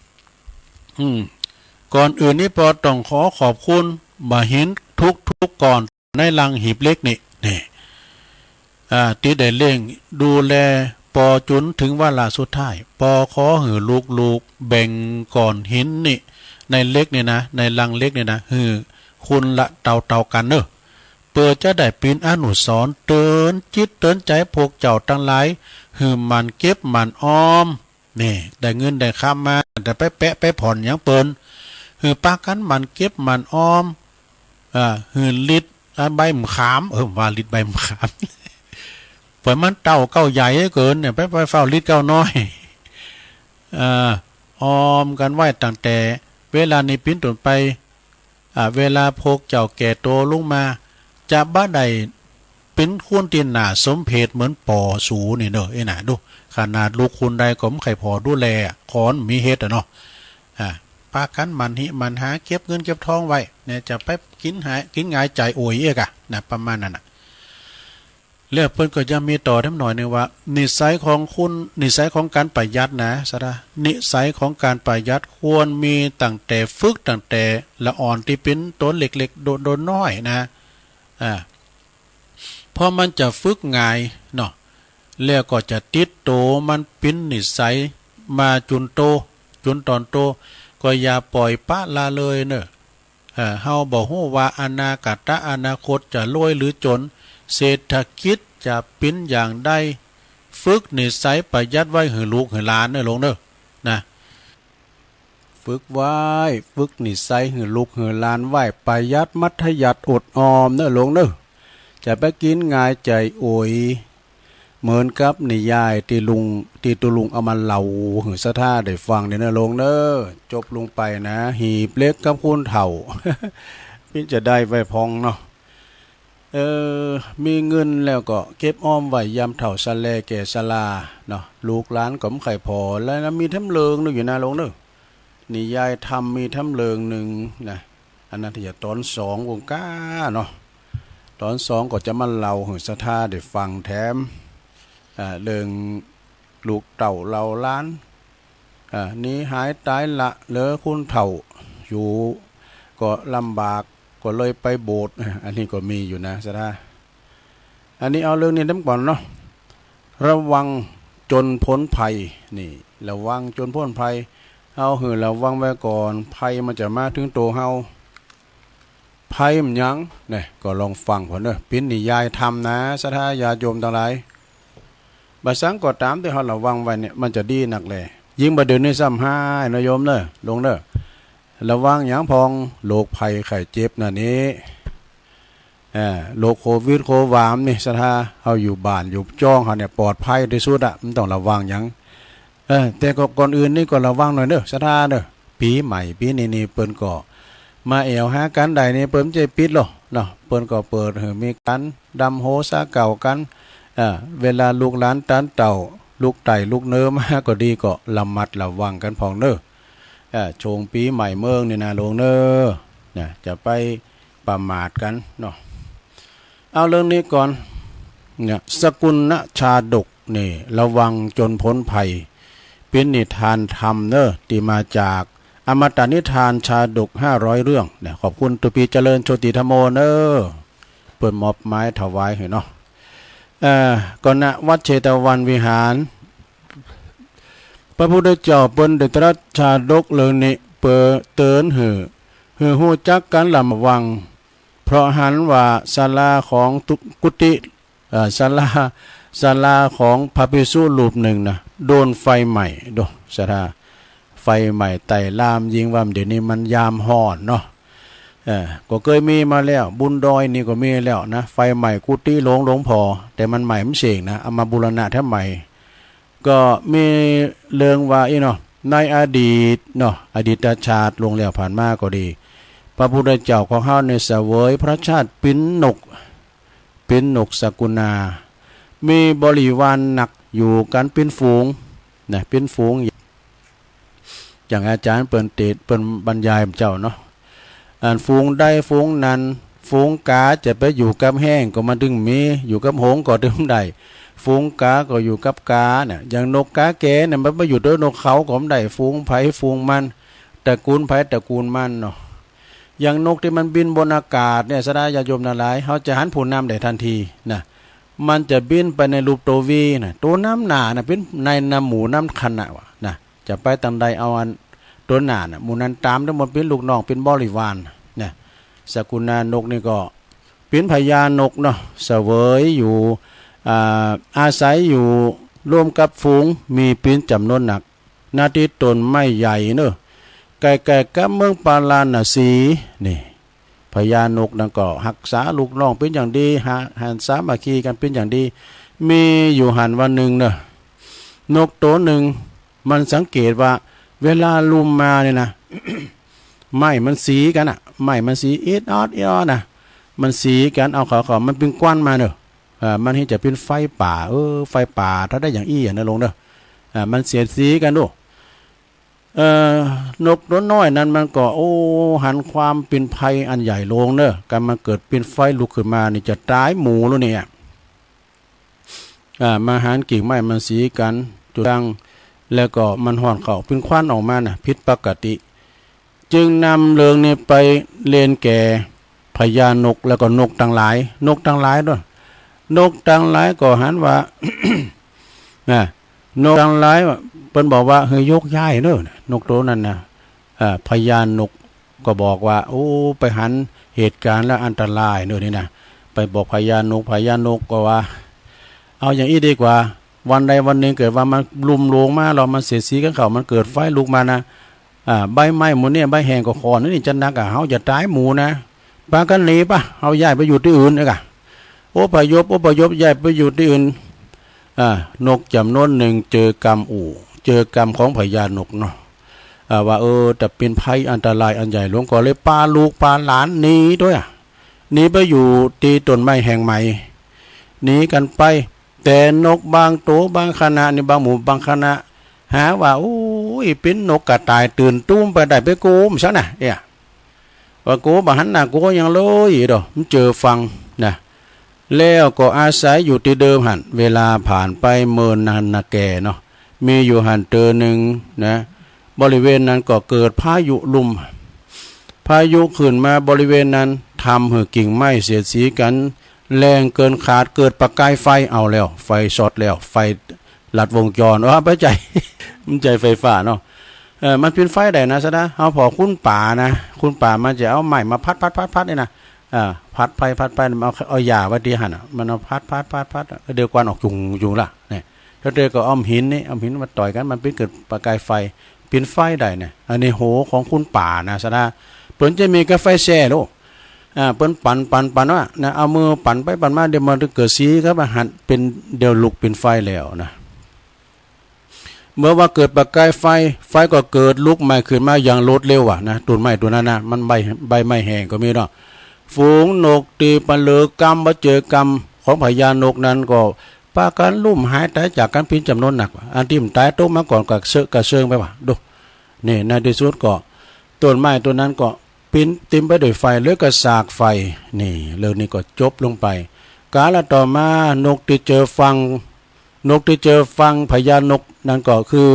ก่อนอื่นนี่ปอต้องขอบคุณบ่หินทุกก่อนในลังหีบเล็กนี่ที่ได้เล่งดูแลปอจุนถึงว่าลาสุดท้ายปอขอหือลูกแบ่งก่อนหินนี่ในเล็กนี่นะในลังเล็กนี่นะหือคุณละเต่ากันเนอะเปิดจะได้ปีนอนุสรณ์เตือนจิตเตือนใจพวกเจ้าทั้งหลายหือมันเก็บมันออมนี่ได้เงินได้ข้ามมาแต่ไปผ่อนยังเปิ้นหือปากันมันเก็บมันออมหือลิดใบมะขามว่าลิดใบมะขามปล่อยมันเต่าเก้าใหญ่เกินเนี่ยไปเฝ้าลิดเก้าน้อยออมกันไหวตั้งแต่เวลาในปิ้นต้นไปเวลาพกเจ้าแก่โตลงมาจะบ้าใดเป็นคุณตีนหนาสมเพศเหมือนป่อสูนี่เนอะน่ะดูขนาดลูกคุณใดก็ไม่ไข่พอดูแลคอนมีเฮ็ดเนาะปากันมันหาเก็บเงินเก็บทองไว้เนี่ยจะไปกินงายใจโอยนะประมาณนั้นเรื่องเพิ่นก็จะมีต่อทั้งหน่อยนึงว่านิสัยของการประหยัดนะสระนิสัยของการประหยัดควรมีตั้งแต่ฝึกตั้งแต่ละอ่อนที่เป็นต้นเล็กๆโดนน้อยนะเพราะมันจะฝึกง่ายเนาะแล้วก็จะติดโตมันเป็นนิสัยมาจนตอนโตก็อย่าปล่อยปะละเลยเนอะเฮาบอกฮู้ว่าอนาคตจะรวยหรือจนเศรษฐกิจจะเป็นอย่างใดฝึกนิสัยประหยัดไว้ให้ลูกให้หลานเนอะลงเนอะนะฝึกไว้ฝึกนิสัยให้ลูกให้หลานไว้ประหยัดมัธยัติอดออมเนอะลงเนอะจะไปกินง่ายใจโอยเหมือนกับนิยายที่ตุลุงเอามาเล่าหือสะท่าได้ฟังเนี่ยนะลงเนอะจบลงไปนะหีบเล็กกับคุณเถ่าพี่จะได้ไว้พองเนาะมีเงินแล้วก็เก็บอ้อมไว้ยามเถ่าสะแลแก่สลาเนาะลูกหลานก็ไม่ไข่พอแล้วนะมีทำเลิงนึกอยู่นะลงเนอะนิยายทำมีทำเลิงหนึ่งนะอันนั้นที่จะตอน2วงก้าเนาะตอน2ก็จะมาเล่าหือสะท่าได้ฟังแถมเรื่องลูกเต่าเราล้านนี้หายตายละเหลือคุณเถ่าอยู่ก็ลำบากก็เลยไปโบสถ์อันนี้ก็มีอยู่นะสะท่าอันนี้เอาเรื่องนี้ทั้งก่อนเนาะระวังจนพ้นภัยนี่ระวังจนพ้นภัยเอาหือระวังไว้ก่อนภัยมันจะมาถึงตัวเฮาภัยมันยังเนี่ยก็ลองฟังก่อนเนอะเป็นนิยายธรรมนะสะท่าญาโยมทั้งหลายบาสังก็ตามที่เขาระวังไว้เนี่ยมันจะดีหนักเลยยิ่งบาเดินในซ้ำห้านโยมเนอะลงเนอะระวังอย่างพองโรคภัยไข้เจ็บน่ะนี้โรคโควิดโความนี่สถาเขาอยู่บ้านอยู่จ้องเขาเนี่ยปลอดภัยที่สุดมันต้องระวังอย่างแต่ก่อนอื่นนี่ก็ระวังหน่อยเนอะสถาเนอะปีใหม่ปีนี้เปิ้นก็มาแอวหากันใดนี่เปิ้นใจปิดหรอเนาะเปิ้นก็เปิดมีกันดำโหซาเก่ากันเวลาลูกหลานตันเต่าลูกไต่ลูกเนื้อมาก็ดีก็ระมัดระวังกันพองเนอะชงปีใหม่เมืองนี่นะลงเนอะจะไปประมาทกันเนาะเอาเรื่องนี้ก่อนเนี่ยสกุลณชาดกนี่ระวังจนพ้นภัยเป็นนิทานธรรมเนอะที่มาจาก อมตะนิทานชาดก500เรื่องเนี่ยขอบคุณตุปีเจริญโชติธรรมโมเนอเปิดมอบไม้ถวายให้เนาะก่อนณวัดเชตวันวิหารพระพุทธเจ้าเปิ้นได้ตรัสชาดกเรื่องนี้เปิดเตือนหือฮู้จักกันลำวังเพราะหันว่าศาลาของกุฏิศาลาของพระภิกษุรูปหนึ่งนะโดนไฟใหม่ดูศาลาไฟใหม่ไต่ลามยิงว่าเดี๋ยวนี้มันยามห่อนเนาะก็เคยมีมาแล้วบุญดอยนี่ก็มีแล้วนะไฟใหม่กุฏิหลวงพอแต่มันใหม่มันเสกนะเอามาบูรณะแท้ใหม่ก็มีเรื่องว่าเนาะในอดีตเนาะอดีตชาติลงแล้วผ่านมาก็ดีพระพุทธเจ้าของเฮาในเสวยพระชาติปิ้นนกสกุณามีบริวารหนักอยู่กันเป็นฝูงนะเป็นฝูงอย่างอาจารย์เปิ้นเตศเปิ้นบรรยายเจ้าเนาะฝูงใดฝูงนั้นฝูงกาจะไปอยู่กับแห้งก็มาดึงมีอยู่กับหงก็ดึงได้ฝูงกาก็อยู่กับกาเนี่ยอย่างนกกาแก่เนี่ยมันไปอยู่ด้วยนกเขาก็ได้ฝูงไผฝูงมันตระกูลไผตระกูลมันเนาะอย่างนกที่มันบินบนอากาศเนี่ยสดาญาโยมทั้งหลายเขาจะหันผูนำได้ทันทีนะมันจะบินไปในรูปตัววีนะตัวน้ำหนานะเป็นในน้ำหมูน้ำคันนะวะนะจะไปตามใดเอาอันตัวหนานะหมูนั้นตามทั้งหมดเป็นลูกน้องเป็นบริวารเนี่ยสกุณานกนี่ก็เป็นพญานกเนาะเสวยอยู่อาศัยอยู่ร่วมกับฝูงมีปีนจำนวนหนักหน้าที่ตนไม่ใหญ่เนอะไก่กับเมืองปาลานาสีนี่พญานกนั่นก็หักษาลูกน้องเป็นอย่างดีหันสามัคคีกันเป็นอย่างดีมีอยู่หันวันหนึ่งเนอะนกตัวหนึ่งมันสังเกตว่าเวลาลุมมาเนี่ยนะ ไม้มันสีกันอ่ะไม้มันสีอีดออดนะมันสีกันเอาเขามันเป็นก้อนมาเนอะมันที่จะเป็นไฟป่าไฟป่าถ้าได้อย่างอี้นะลงเนอะมันเสียดสีกันดูนกตัวน้อยนั้นมันก็หันความเป็นภัยอันใหญ่ลงเนอะการมาเกิดเป็นไฟลุกขึ้นมานี่จะตายหมูแล้วเนี่ยมาหันกิ่งไม้มันสีกันจุดดังแล้วก็มันห่อนเข่าเป็นควันออกมาน่ะผิดปกติจึงนำเรื่องนี้ไปเรียนแก่พญานกแล้วก็นกทั้งหลายด้วยนกทั้งหลายก็หันว่า นกทั้งหลายเพิ่นบอกว่าเฮ้ยยกย้ายเนอะนกตัวนั้นนะพญานกก็บอกว่าไปหันเหตุการณ์และอันตรายเนอะนี่นะไปบอกพญานกก็ว่าเอาอย่างนี้ดีกว่าวันใดวันหนึ่งเกิดว่ามันลุมลงมาเรามันเสียสีกันเขามันเกิดไฟลุกมานะใบไม้หมูเนี่ยใบแห้งก็คอนี่จะนักเฮาจะตายหมูนะปากันหนีป่ะเฮาย้ายไปอยู่ที่อื่นเลยกะอพยพย้ายไปอยู่ที่อื่นนกจำนวนหนึ่งเจอกรรมของพญานกเนาะว่าแต่เป็นภัยอันตรายอันใหญ่หลวงก็เลยพาลูกพาหลานหนีด้วยหนีไปอยู่ที่ต้นไม้แห่งใหม่หนีกันไปแต่นกบางตัวบางคณะนี่บางหมู่บางคณะหาว่าเป็นนกกระต่ายตื่นตุ้มไปได้ไปโกมซะนะว่าโกบหันหน้าโกยังเลยดอกมันเจอฟังนะแล้วก็อาศัยอยู่ที่เดิมหันเวลาผ่านไปเมินนานนาแก่เนาะมีอยู่หันหนึ่งนะบริเวณนั้นก็เกิดพายุลุ่มพายุขึ้นมาบริเวณนั้นทำให้กิ่งไม้เสียดสีกันแรงเกินขาดเกิดประกายไฟเอาแล้วไฟช็อตแล้วไฟลัดวงจรไปใจ มันใจไฟฟ้าเนาะมันเป็นไฟได้นะซะนะเอาพอคุณป่ามันจะเอาไม้มาพัดนี่นะพัดไปเอาหญ้าไว้ที่หั่นมันเอาพัดเดี๋ยวควันออกจุงล่ะเนี่ยถ้าเดี๋ยวก็อ้อมหินมาต่อยกันมันเป็นเกิดประกายไฟเป็นไฟได้เนี่ยอันนี้โหของคุณป่านะซะนะเปิ้นจะมีกาแฟแช่โลเปิ้นปั่นว่านะเอามือปั่นไปปั่นมาเดี๋ยวมันเกิดสีครับหันเป็นเดี๋ยวลุกเป็นไฟแล้วนะเมื่อว่าเกิดประกายไฟก็เกิดลุกใหม่ขึ้นมาอย่างรวดเร็วนะต้นไม้ตัวนั้นนะมันใบไม้แห้งก็มีเนาะฝูงนกตีปเลือกรรมมาเจอกรรมของพญานกนั้นก็ปากันลุ่มหายตายจากการพินจำนวนหนักอันที่มันตายโตมาก่อนกับเชิงไปว่ะดูนี่ในที่สุดก็ต้นไม้ตัวนั้นก็ปิ้นเต็มไปด้วยไฟเลือกระสากไฟนี่เรื่องนี้ก็จบลงไปกาลต่อมานกที่เจอฟังพญานกนั่นก็คือ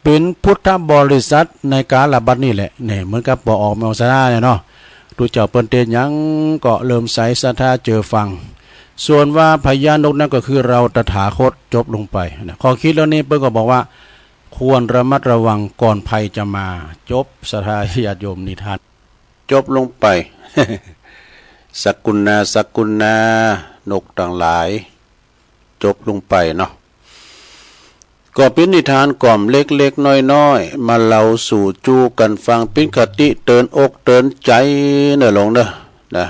เป็นพุทธบริษัทในการระบัดนี่แหละเนี่ยเหมือนกับบ่ออกมาศาสนาเนี่ยเนาะดูเจ้าเปิ้นเตนหยังก็เริ่มใสศรัทธาเจอฟังส่วนว่าพญานกนั่นก็คือเราตถาคตจบลงไปนะข้อคิดแล้วนี้เปิ้นก็บอกว่าควรระมัดระวังก่อนภัยจะมาจบศรัทธาญาติโยมนิทานจบลงไป สกุลนานกต่างหลายจบลงไปเนาะก็เป็นนิทานกล่อมเล็กๆน้อยๆมาเล่าสู่จูกันฟังเป็นคติเตือนอกเตือนใจเน่ะลงเด้อนะ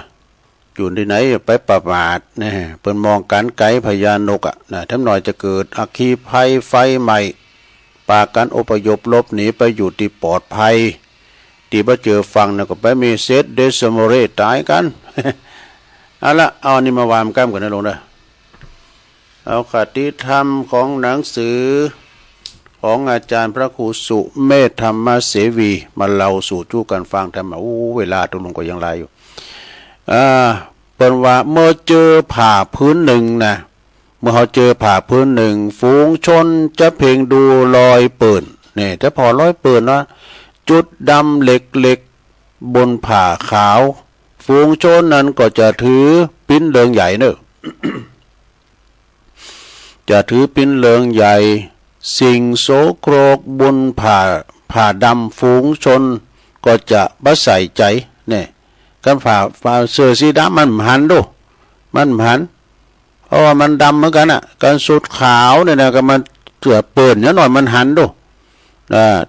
อยู่ที่ไหนไปประมาทนะเปิ้นมองการไกลพญานกอ่ะนะทั้งหน่อยจะเกิดอัคคีภัยไฟใหม่ปากันอพยพลบหนีไปอยู่ที่ปลอดภัยที่บ่เจอฟังน่ะก็ไปมีเซตเดซโมเรตายกัน เอาละเอานี่มาวางกันกันนะลงเด้อเอาคติธรรมของหนังสือของอาจารย์พระครูสุเมธธรรมเสวีมาเล่าสู่จู้กันฟังทำมาเวลาตรงลงก็ยังไรอยู่เปิ้นว่าเมื่อเจอผ่าพื้นหนึ่งนะเมื่อเขาเจอผ่าพื้นหนึ่งฝูงชนจะเพ่งดูรอยปืนเนี่ยจะพอรอยปืนว่าจุดดำเหล็กบนผ่าขาวฝูงชนนั้นก็จะถือปิ้นเลิงใหญ่เนอะ จะถือปิ้นเลิงใหญ่สิ่งโสโครกบนผ่าดำฝูงชนก็จะบ่ใส่ใจเนี่ยกันผ่าเสื้อสีดำมันหันดูมันหันเพราะว่ามันดำเหมือนกันอ่ะการสุดขาวเนี่ยนะก็มันเสือเปิดนิดหน่อยมันหันดู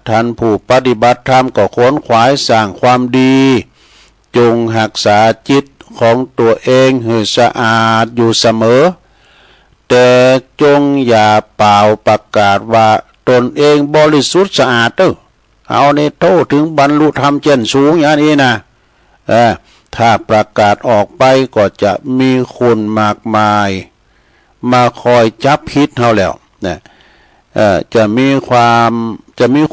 ท่านผู้ปฏิบัติธรรมก็ขวนขวายสร้างความดีจงรักษาจิตของตัวเองให้สะอาดอยู่เสมอแต่จงอย่าเป่าประกาศว่าตนเองบริสุทธิ์สะอาดเอาในโทษถึงบรรลุธรรมเจนสูงอย่างนี้นะถ้าประกาศออกไปก็จะมีคนมากมายมาคอยจับผิดเฮาแล้วนะจะมี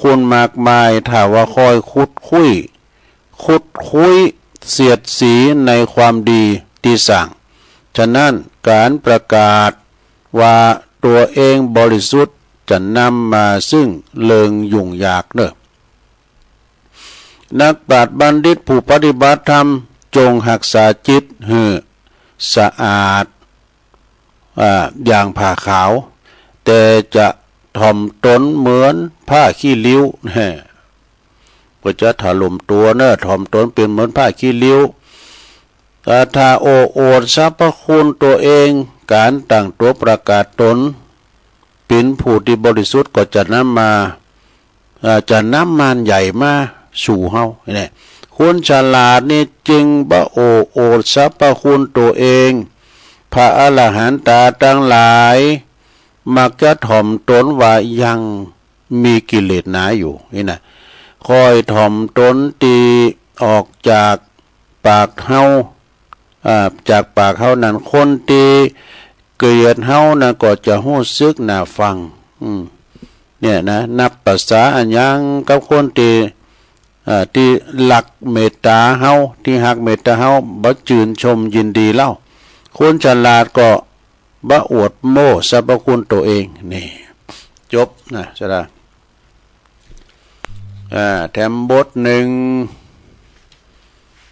คนมากมายถ้าว่าคอยขุดคุยเสียดสีในความดีที่สั่งฉะนั้นการประกาศว่าตัวเองบริสุทธิ์จะนำมาซึ่งเลิงยุ่งยากเนอะนักปราชญ์บัณฑิตผู้ปฏิบัติธรรมจงรักษาจิตให้สะอาดอย่างผ้าขาวแต่จะถ่อมตนเหมือนผ้าขี้ริ้วก็จะถล่มตัวเนอะถ่อมตนเป็นเหมือนผ้าขี้ริ้วถ้าโอ้อวดสรรพคุณตัวเองการตั้งตัวประกาศตนเป็นผู้ที่บริสุทธิ์ก็จะนำมันใหญ่มาสู่เฮาเนี่ยคนฉลาดนี่จึงบ่โอ้อวดสรรพคุณตัวเองพระอรหันตาทั้งหลายมักจะถ่อมตนว่ายังมีกิเลสหนาอยู่นี่นะคอยถ่อมตนตีออกจากปากเฮาจากปากเฮานั้นคนตีเกลียดเฮานะก็จะรู้สึกน่าฟังเนี่ยนะนับภาษาอันยังกับคนที่หลักเมตตาเฮาที่หักเมตตาเฮาบ่ชื่นชมยินดีเล่าคนฉลาดก็บ่อวดโม้สรรพคุณตัวเองนี่จบนะใช่ละแถมบทหนึ่ง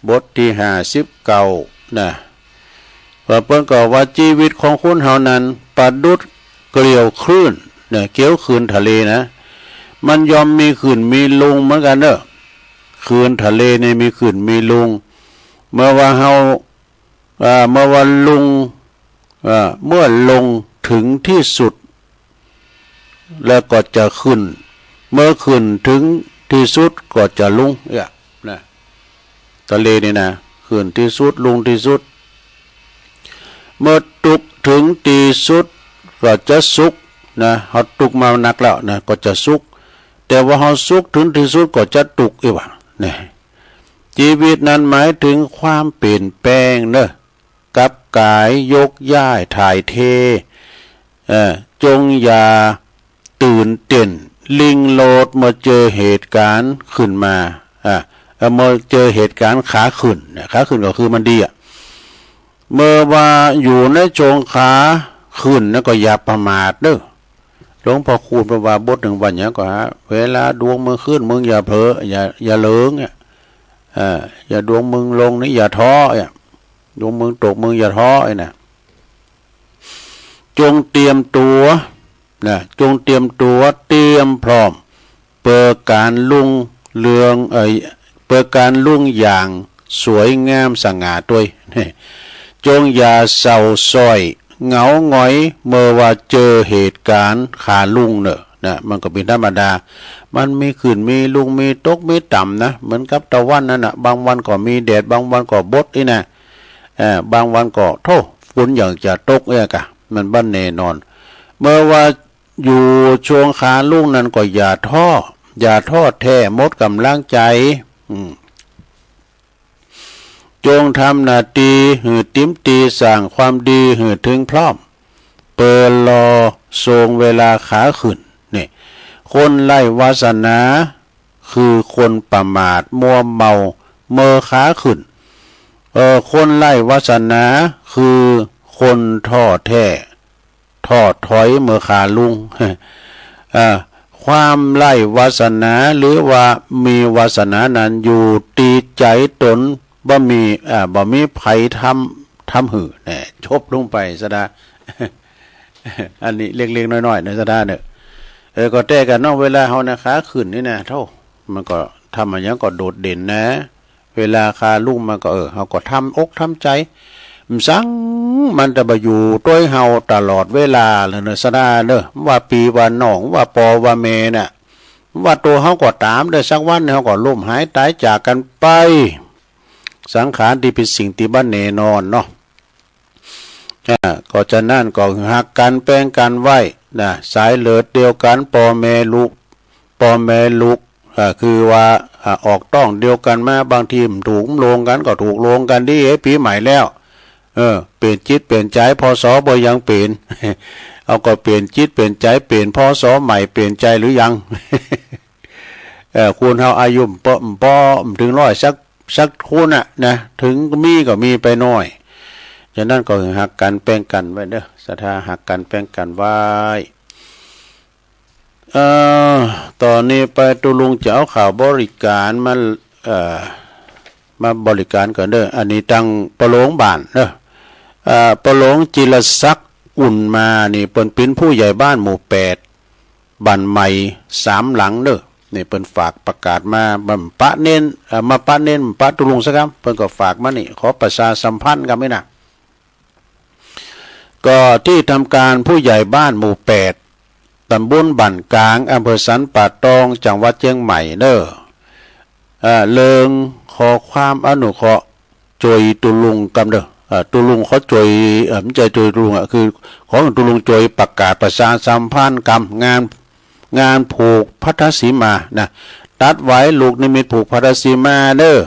บทที่59นะเพิ่นก็ว่าชีวิตของคนเฮานั้นประดุจเกลียวคลื่นเนี่ยเกี่ยวคลื่นทะเลนะมันยอมมีคลื่นมีลงเหมือนกันเด้อคลื่นทะเลนี่มีคลื่นมีลงเมื่อว่าลุงเมื่อลงถึงที่สุดแล้วก็จะขึ้นเมื่อขึ้นถึงที่สุดก็จะลงนะทะเลนี่นะขึ้นที่สุดลงที่สุดเมื่อตุกถึงที่สุดก็จะสุขนะเขาตุกมานักแล้วนะก็จะสุขแต่ว่าเขาสุขถึงที่สุดก็จะตุกอีกว่าเนี่ยชีวิตนั้นหมายถึงความเปลี่ยนแปลงเนอะกับกายยกย้ายถ่ายเทจงอย่าตื่นเต้นลิงโลดมาเจอเหตุการณ์ขึ้นมามาเจอเหตุการณ์ขาขึ้นก็คือมันดีเมื่อว่าอยู่ในจงขาขึ้นแล้วก็อย่าประมาทเด้อ หลวงพ่อคูณประว่าบทหนึ่งวันเนี้ยก็ฮะเวลาดวงมึงขึ้นมึงอย่าเพ้ออย่าเลิงเนี่ยอย่าดวงมึงลงนี่อย่าท้อเนี่ยดวงมึงตกมึงอย่าท้อไอ้น่ะจงเตรียมตัวนะจงเตรียมตัวเตรียมพร้อมเปิดการลุ่งเรืองเปิดการลุ่งอย่างสวยงามสง่าด้วยจงอย่าเศร้าส้อยเหงาหงอยเมื่อว่าเจอเหตุการณ์ขาลุ่งเนอะนะมันก็เป็นธรรมดามันมีขึ้นมีลุงมีตกมีต่ำนะเหมือนกับตะวันนั่นนะบางวันก็มีแดดบางวันก็บดนี่นะบางวันก็โทษฝนอย่างจะตกกะมันบ้านแน่นอนเมื่อว่าอยู่ช่วงขาลุ่งนั้นก็อย่าท้อแท้หมดกำลังใจจงทำหน้าที่หือติ้มตีสั่งความดีหือถึงพร้อมเปิดรอทรงเวลาขาขึ้นนี่คนไล่วาสนาคือคนประมาทมัวเมาเมื่อขาขึ้นคนไล่วาสนาคือคนท้อแท้ท้อถอยเมื่อขาลุงความไล่วาสนาหรือว่ามีวาสนานั้นอยู่ตีใจตนบ่มีไผทำหือแหน่ชบลงไปซะดา อันนี้เล็กๆน้อยๆนะซะดาเนี่ยก็แต่กันเนาะเวลาเฮานะขาขึ้นนี่นะเท่ามันก็ทำอันนี้ก็โดดเด่นนะเวลาขาลุ่งมันก็เฮาก็ทำอกทำใจสังมันจะมาอยู่ต้วยเฮาตลอดเวลาเลยเนอะซะดาเนอะว่าปีว่าน้องว่าปอว่าเมน่ะว่าตัวเฮาก็ตามได้สักวันเฮาก็ล้มหายตายจากกันไปสังขารที่เป็นสิ่งที่บ้านแน่นอนเนาะก็จะนั่นก็หักกันแป้งกันไว้นะสายเลือดเดียวกันปอแม่ลูกคือว่าออกต้องเดียวกันมาบางทีถูกลงกันก็ถูกลงกันที่ปีใหม่แล้วเปลี่ยนจิตเปลี่ยนใจพศบ่ยังเปลี่ยน เอาก็เปลี่ยนจิตเปลี่ยนใจเปลี่ยนพศใหม่เปลี่ยนใจหรือยัง คุณเฮาอายุป้อถึงสักคุณน่ะนะถึงมีก็มีไปน้อยฉะนั้นก็หักกันแป้งกันไว้เด้อศรัทธาหักกันแป้งกันไว้ตอนนี้ไปตุลุงจะเอาข่าวบริการมาบริการก่อนเด้ออันนี้ตั้งประโลงบ้านเด้อประโลงจิรศักดิ์อุ่นมานี่เปิ้นเป็นผู้ใหญ่บ้านหมู่8บ้านใหม่3หลังเด้อนี่เปิ้นฝากประกาศมาปะเน้นปะตุลุงซะครับเปิ้นก็ฝากมานี่ขอประชาสัมพันธ์กันไหมนะก็ที่ทำการผู้ใหญ่บ้านหมู่8ตำบลบ้านกลางอำเภอสันป่าตองจังหวัดเชียงใหม่เด้อเลิงขอความอนุเคราะห์จอยตุลุงกำเด้อตุลุงเขาจอยไม่ใช่จอยตุลุงคือของตุลุงจอยประกาศประชาสัมพันธ์กรรมงานผูกพัทธสีมานะตัดไว้ลูกนิมิตผูกพัทธสีมาเด้อ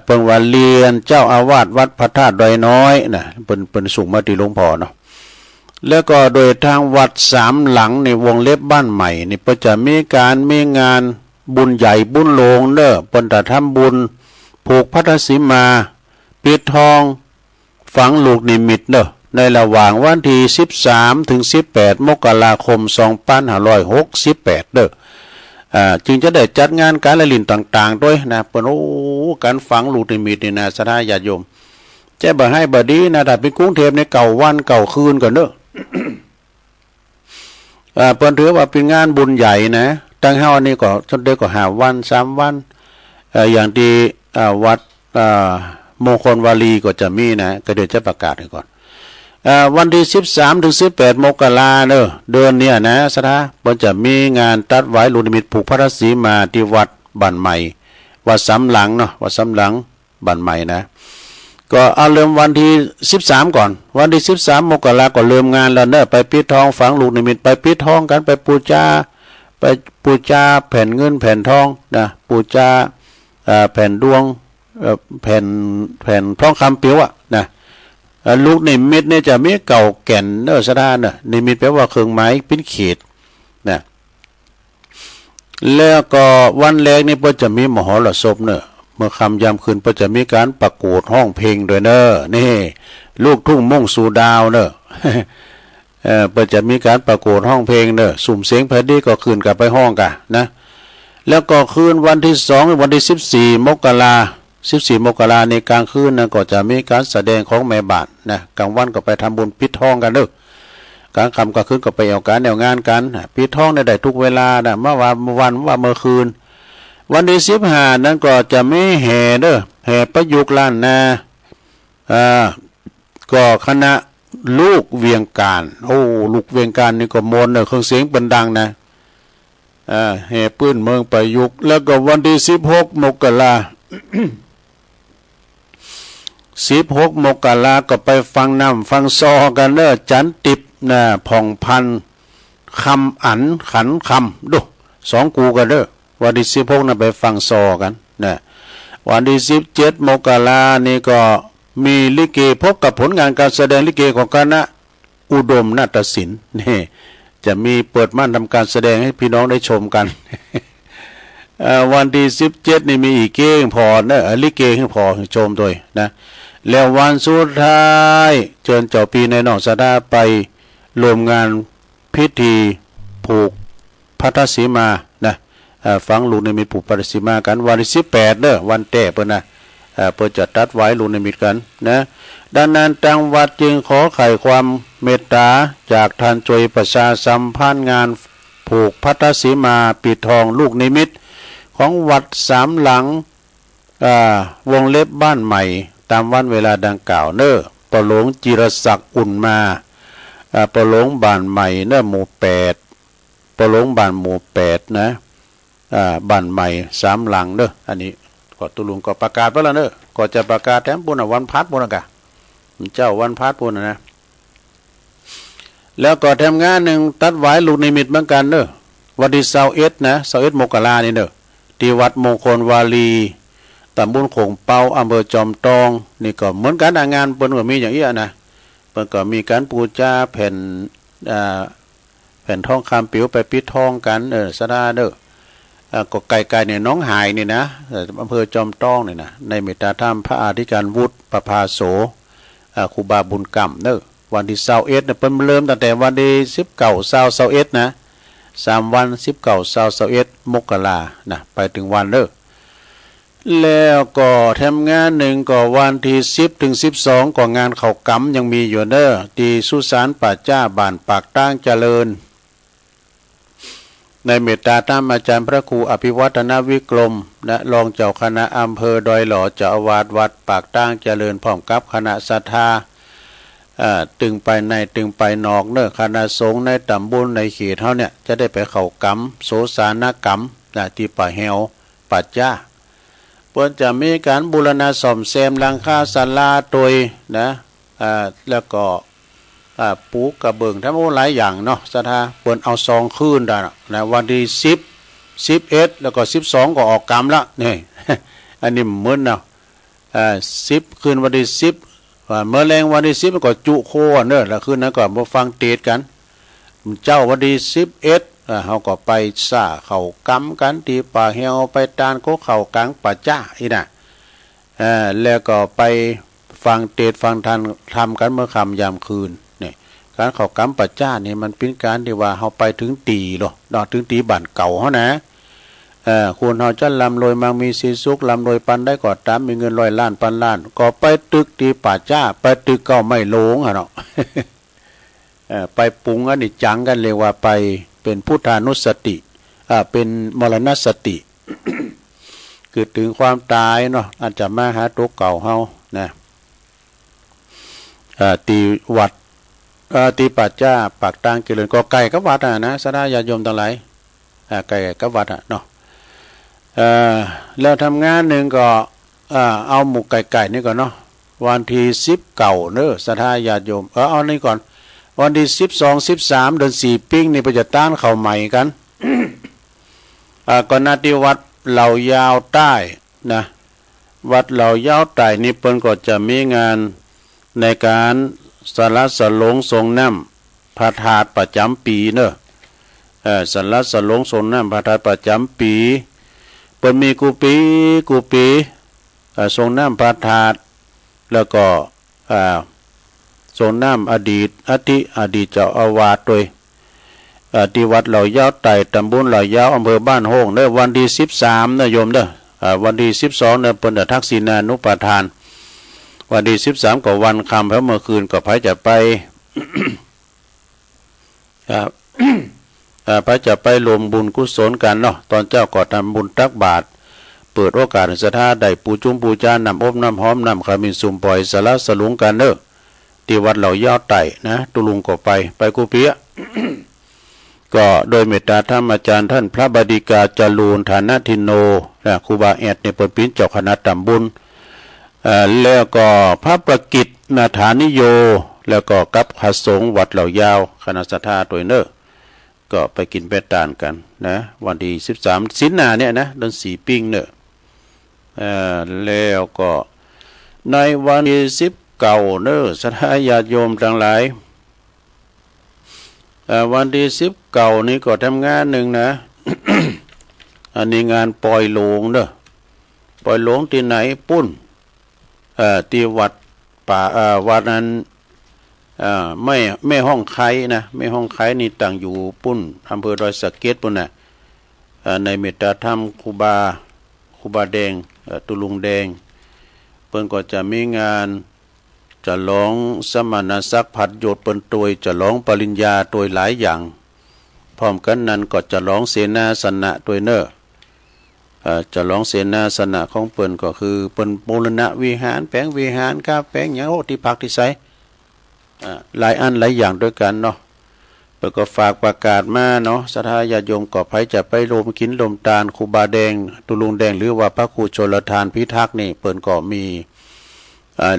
เปิงว่าเรียนเจ้าอาวาสวัดพระธาตุดอยน้อยนะเป็นสูงมาที่หลวงพ่อเนาะแล้วก็โดยทางวัด3หลังในวงเล็บบ้านใหม่นี่ก็จะมีงานบุญใหญ่บุญโลงเด้อเปิ้นจะทำบุญผูกพัทธสีมาปิดทองฝังลูกนิมิตเด้อในระหว่างวันที่13ถึง18มกราคม2568เด้อจึงจะได้จัดงานการละลินต่างๆด้วยนะเปิ้นการฝังลูกนิมิตนี่นะศรัทธาญาติโยมแจ้บ่ให้บ่ดีนะถ้าเป็นกรุงเทพในเก่าวันเก่าคืนก่อนเด้อ เปิ้นถือว่าเป็นงานบุญใหญ่นะตั้งเฮาอันนี้ก็จนได้ก็5วัน3วันอย่างที่วัดมงคลวารีก็จะมีนะก็เดี๋ยวจะประกาศให้ก่อนวันที่13ถึง18มกราคมเดือนนี้นะศรัทธาเปิ้นจะมีงานตัดไว้ลูกนิมิตผูกพัทธสีมาที่วัดบ้านใหม่วัดสำหลังเนาะวัดสำหลังบ้านใหม่นะก็เอาเริ่มวันที่13ก่อนวันที่13มกราคมก็เริ่มงานแล้วเด้อไปปิดทองฝังลูกนิมิตไปปิดทองกันไปปูชาแผ่นเงินแผ่นทองนะปูชาแผ่นดวงแผ่นทองคำเปียวอ่ะนะลูกนิมิตเนี่ยจะมีเก่าแก่นเด้อศรัทธาเด้อนิมิตแปลว่าเครื่องไม้ปิ้นเขตนะแล้วก็วันแรกนี่เพิ่นจะมีมหรสพเด้อเมื่อค่ำยามคืนเพิ่นจะมีการประกวดห้องเพลงด้วยเด้อนี่ลูกทุ่งมุ่งสู่ดาวเด้อ เปิดจะมีการประกวดห้องเพลงเด้อสุ่มเสียงแผ่นดินก็คืนกลับไปห้องกะนะแล้วก็คืนวันที่2วันที่14 มกรา14 มกราในกลางคืนนะก็จะมีการแสดงของแม่บาทนะกลางวันก็ไปทำบุญปิดทองกันเด้อกลางค่ำกลางคืนก็ไปเอาการแนวงานกันปิดทองได้ทุกเวลานะเมื่อวันว่าเมื่อคืนวันที่15นั้นก็จะไม่แห่เด้อแห่ประยุกต์ล้านนาก็คณะลูกเวียงการโอ้ลูกเวียงการนี่ก็มนต์เครื่องเสียงเป็นดังนะแห่ปื้นเมืองประยุกต์แล้วก็วันที่16 มกรา16 มกราก็ไปฟังน้ำฟังซอกันเด้อจันติบนะผ่องพันคำอันขันคำดู2กูกันเด้อวันที่16นะไปฟังซอกันนะวันที่17 มกรานี่ก็มีลิเกพบกับผลงานการแสดงลิเกของคณะอุดมนาฏศิลป์นี่จะมีเปิดม่านทำการแสดงให้พี่น้องได้ชมกันวันที่17นี่มีอีกเก้งพอนะลิเกให้พอชมด้วยนะแล้ววันสุดท้ายเชิญเจ้าปีในนอกสดาไปรวมงานพิธีผูกพัทธสีมานะฟังลูกนิมิตผูกพัทธสีมากันวันที่18เด้อวันแต้เปิ้นนะเพื่อจะตัดไว้ลูกนิมิตกันนะดังนั้นทางวัดจึงขอไขความเมตตาจากท่านช่วยประชาสัมพันธ์งานผูกพัทธสีมาปิดทองลูกนิมิตของวัด3 หลังวงเล็บบ้านใหม่ตามวันเวลาดังกล่าวเน้อปหลวงจิรศักดิ์อุ่นมาปหลวงบ้านใหม่เน้อหมู่8ปหลวงบ้านหมู่8นะบ้านใหม่3 หลังเน้ออันนี้ก็ตุลุงก็ประกาศไปแล้วเน้อก็จะประกาศแถมปุ่นวันพัดปุ่นกะเจ้าวันพัดปุ่นนะแล้วก็ทำงานหนึ่งตัดไว้ลูกนิมิตเหมือนกันเน้อวันที่21นะ21 มกรานี่เน้อที่วัดมงคลวารีตำบลโขงเปาอำเภอจอมทองนี่ก็เหมือนกันงานเปิ้นก็มีอย่างเอี้ยนะเปิ้นก็มีการปูชาแผ่นทองคำปิ๋วไปปิดทองกันสดาเด้อก็ไกลๆเนี่ยน้องหายนี่นะอำเภอจอมทองนี่นะในเมตตาธรรมพระอธิการวุฒิประภาโสครูบาบุญกรรมเด้อวันที่21เนี่ยเปิ้นเริ่มตั้งแต่วันที่19 21นะ3 วัน19 21 มกรานะไปถึงวันเด้อแล้วก็ทำงานหนึ่งก็วันที่10 ถึง 12ก็งานเขากำยังมีอยู่เด้อที่สุสานป่าจ้าบ้านปากตั้งเจริญในเมตตาธรรมอาจารย์พระครูอภิวัฒนวิกรมและรองเจ้าคณะอำเภอดอยหล่อเจ้าอาวาสวัดปากตั้งเจริญพร้อมกับคณะศรัทธาตึงไปในตึงไปนอกเน้อคณะสงฆ์ในตำบลในเขตเฮาเนี่ยจะได้ไปเข้ากำโสสานกรรมที่ป่าแหวป่าจ้าเพิ่นจะมีการบูรณะซ่อมแซมหลังคาศาลาโดยนะแล้วก็ปูกระเบื้องทั้งหมดหลายอย่างเนาะศรัทธาเพิ่นเอา2 คืนได้นะวันที่10 11แล้วก็12ก็ออกกรรมละนี่ อันนี้เหมือนเนาะ10 คืนวันที่10เมื่อแรงวันที่10ก็จุโคเด้อแล้วคืนนั้นก็มาฟังเทศกันเจ้าวันที่11เฮาก็ไปซ่าเข้ากรรมกันที่ป่าแหวไปตานโคเข้ากลางป่าจ้าอีน่ะแล้วก็ไปฟังเทศฟังธรรมทำกันเมื่อค่ำยามคืนนี่การเข้ากรรมป่าจ้านี่มันเป็นการที่ว่าเฮาไปถึงตีหรอถึงตีบ้านเก่าเฮานะควรเฮาจะร่ำรวยมั่งมีสีสุขร่ำรวยปันได้ก็ตามมีเงิน100 ล้านพันล้านก็ไปตึกที่ป่าจ้าไปตึกเก่าไม่โลงเนาะ ไปปรุงอันนี้จังกันเรียกว่าไปเป็นพุทธานุสติเป็นมรณสติ เกิดถึงความตายเนาะอาจจะมาหาตัวเก่าเฮานะตีวัดตีป่าจ้าปากตั้งเจริญก็ไก่กับวัดนะสดาญาโยมทั้งหลายไก่กับวัดเนาะแล้วทำงานหนึ่งก็เอาหมูไก่นี่ก่อนเนาะวันที่10เก่าเน้อสดาญาโยมเอานี่ก่อนวันที่12 13 เดือน4ปิ้งนี่ไปจะต้านเข้าใหม่กัน ก่อนหน้าที่วัดเหล่ายาวใต้นะวัดเหล่ายาวใต้นี่เปิ้นก็จะมีงานในการสละสลงทรงน้ำพระธาตุประจำปีเนอะสละสลงทรงน้ำพระธาตุประจำปีเปิ้นมีกูปีทรงน้ำพระธาตุแล้วก็ ส่งน้ำอดีตเจ้าอาวาสโดยที่วัดเหล่ายาวไต่ตำบลเหล่ายาวอำเภอบ้านโฮงเด้อวันที่13นะโยมเด้อวันที่12เนี่ยเปิ้นทักษิณานุปทานวันที่13ก็วันค่ำแล้วเมื่อคืนก็ไผจะไป พระจะไปรวมบุญกุศลกันเนาะตอนเจ้าก็ทำบุญตักบาตรเปิดโอกาสศรัทธาได้ปูจุ้มปูจานนำอบน้ำหอมนำขมิ้นสุ่มปล่อยสละสลุงกันเด้อที่วัดเหล่ายาวไต่นะตุลุงก็ไปกูเปีย ก็โดยเมตตาธรรมอาจารย์ท่านพระบดีกาจรูนฐานะทินโนนะครูบาแอดในเปิดปิ้นเจ้าคณะตำบุญแล้วก็พระประกิตนาฐานิโยแล้วก็กับขสงฆ์วัดเหล่ายาวคณะศรัทธาตัวเนอก็ไปกินไปตานกันนะวันที่13สิงหาเนี่ยนะเดือน4ปิ้งเนอแล้วก็ในวันที่19เนอศรัทธาญาติโยมทั้งหลายวันที่19นี้ก็ทำงานหนึ่งนะ อันนี้งานปล่อยหลวงเด้อปล่อยหลวงที่ไหนปุ้นที่วัดป่าวัดนั้นไม่ห้องไคนะไม่ห้องไคนี่ตั้งอยู่ปุ้นอำเภอดอยสะเก็ดปุ้นน่ะในเมตตาธรรมครูบาแดงตุลุงแดงเพิ่นก็จะมีงานจะร้องสมณศักดิ์ผัดโยชน์เปิ้นตวยจะร้องปริญญาตวยหลายอย่างพร้อมกันนั้นก็จะร้องเสนาสนะตวยเนอจะร้องเสนาสนะของเปิ้นก็คือเปิ้นบูรณะวิหารแปลงวิหารครับแปลงหยังที่พักที่ไสหลายอันหลายอย่างด้วยกันเนาะเปิ้นก็ฝากประกาศมาเนาะศรัทธาญาติโยมก็ไผจะไปรวมกินรวมทานครูบาแดงตุลุงแดงหรือว่าพระครูชลทานพิทักษ์นี่เปิ้นก็มี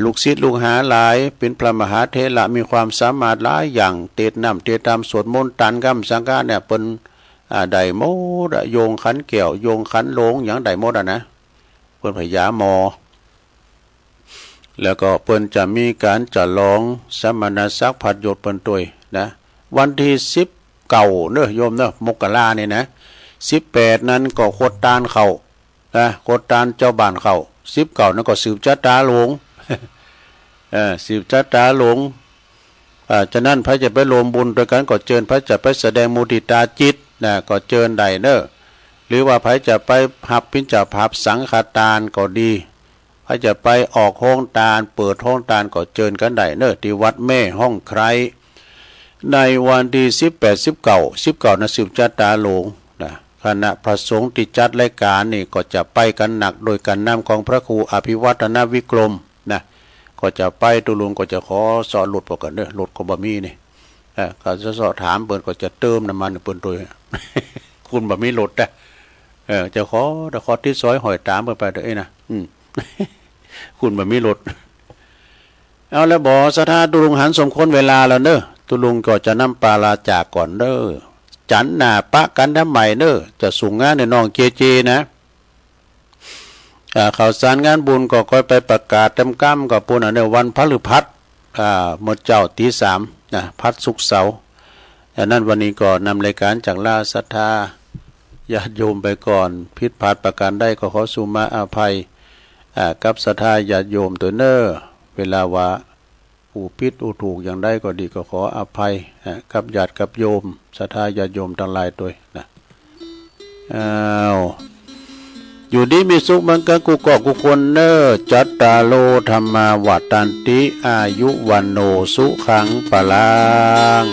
ลูกศิษย์ลูกหาหลายเป็นพระมหาเถระมีความสามารถหลายอย่างเทศน้ำเทศธรรมสวดมนต์ตันกรรมสังฆาเนี่ยเปิ้นได้หมดโยงขันแก้วโยงขันโหลงอย่างได้หมดนะเปิ้นพยามอแล้วก็เปิ้นจะมีการจะร้องสมณศักดิ์ผัดโยชน์เปิ้นด้วยนะวันที่19เด้อโยมเด้อมกราเนี่ยนะ18นั้นก็โคตรตานเข้านะโคตรตานเจ้าบ้านเข้า19นั้นก็สืบชะตาหลวงสืบชะตาหลวงฉะนั้นพระจะไปรวมบุญด้วยกันก็เชิญพระจะไปแสดงมุทิตาจิตนะก็เชิญได้เนอหรือว่าพระจะไปหับพิจารณาสังฆทานก็ดีพระจะไปออกห้องทานเปิดห้องทานก็เชิญกันได้เนอที่วัดแม่ห้องใครในวันที่19นะสืบชะตาหลวงนะคณะพระสงฆ์ที่จัดรายการนี่ก็จะไปกันหนักโดยการนำของพระครูอภิวัฒนวิกรมนะก็จะไปตุลุงก็จะขอสอหลุดปกันเด้อหลุดก็บ่มีนี่ก็จะสอถามเปิ้นก็จะเติมน้ำมันเปิ้นตัว คุณบ่มีหลุดนะจะขอที่ซอยหอยตามเปิ้นไปเด้อนะ คุณบ่มีหลุดเอาแล้วบ่ศรัทธาตุลุงหันสมควรเวลาแล้วเด้อตุลุงก็จะนำปาลาจากก่อนเด้อจันหน้าปะกันทำไมเด้อจะส่งงานในน้องเจนะข่าวสารงานบุญก็ค่อยไปประกาศเต็มก้ำกับปุ่นในวันพฤหัสเมื่อเจ้าตี3นะพัดศุกร์เสาร์ดังนั้นวันนี้ก็นำรายการจากลาศรัทธาญาติโยมไปก่อนผิดพลาดประการได้ก็ขอสุมาอภัยกับศรัทธาญาติโยมตัวเน้อเวลาว่าอุผิดอุถูกอย่างใดก็ดีก็ขออภัยกับญาติกับโยมศรัทธาญาติโยมทั้งหลายด้วยนะอยู่ดีมีสุขบังกันกุกอกกุคนเนอจัตตาโลธรรมาวัฏตันติอายุวันโนสุขังปะลัง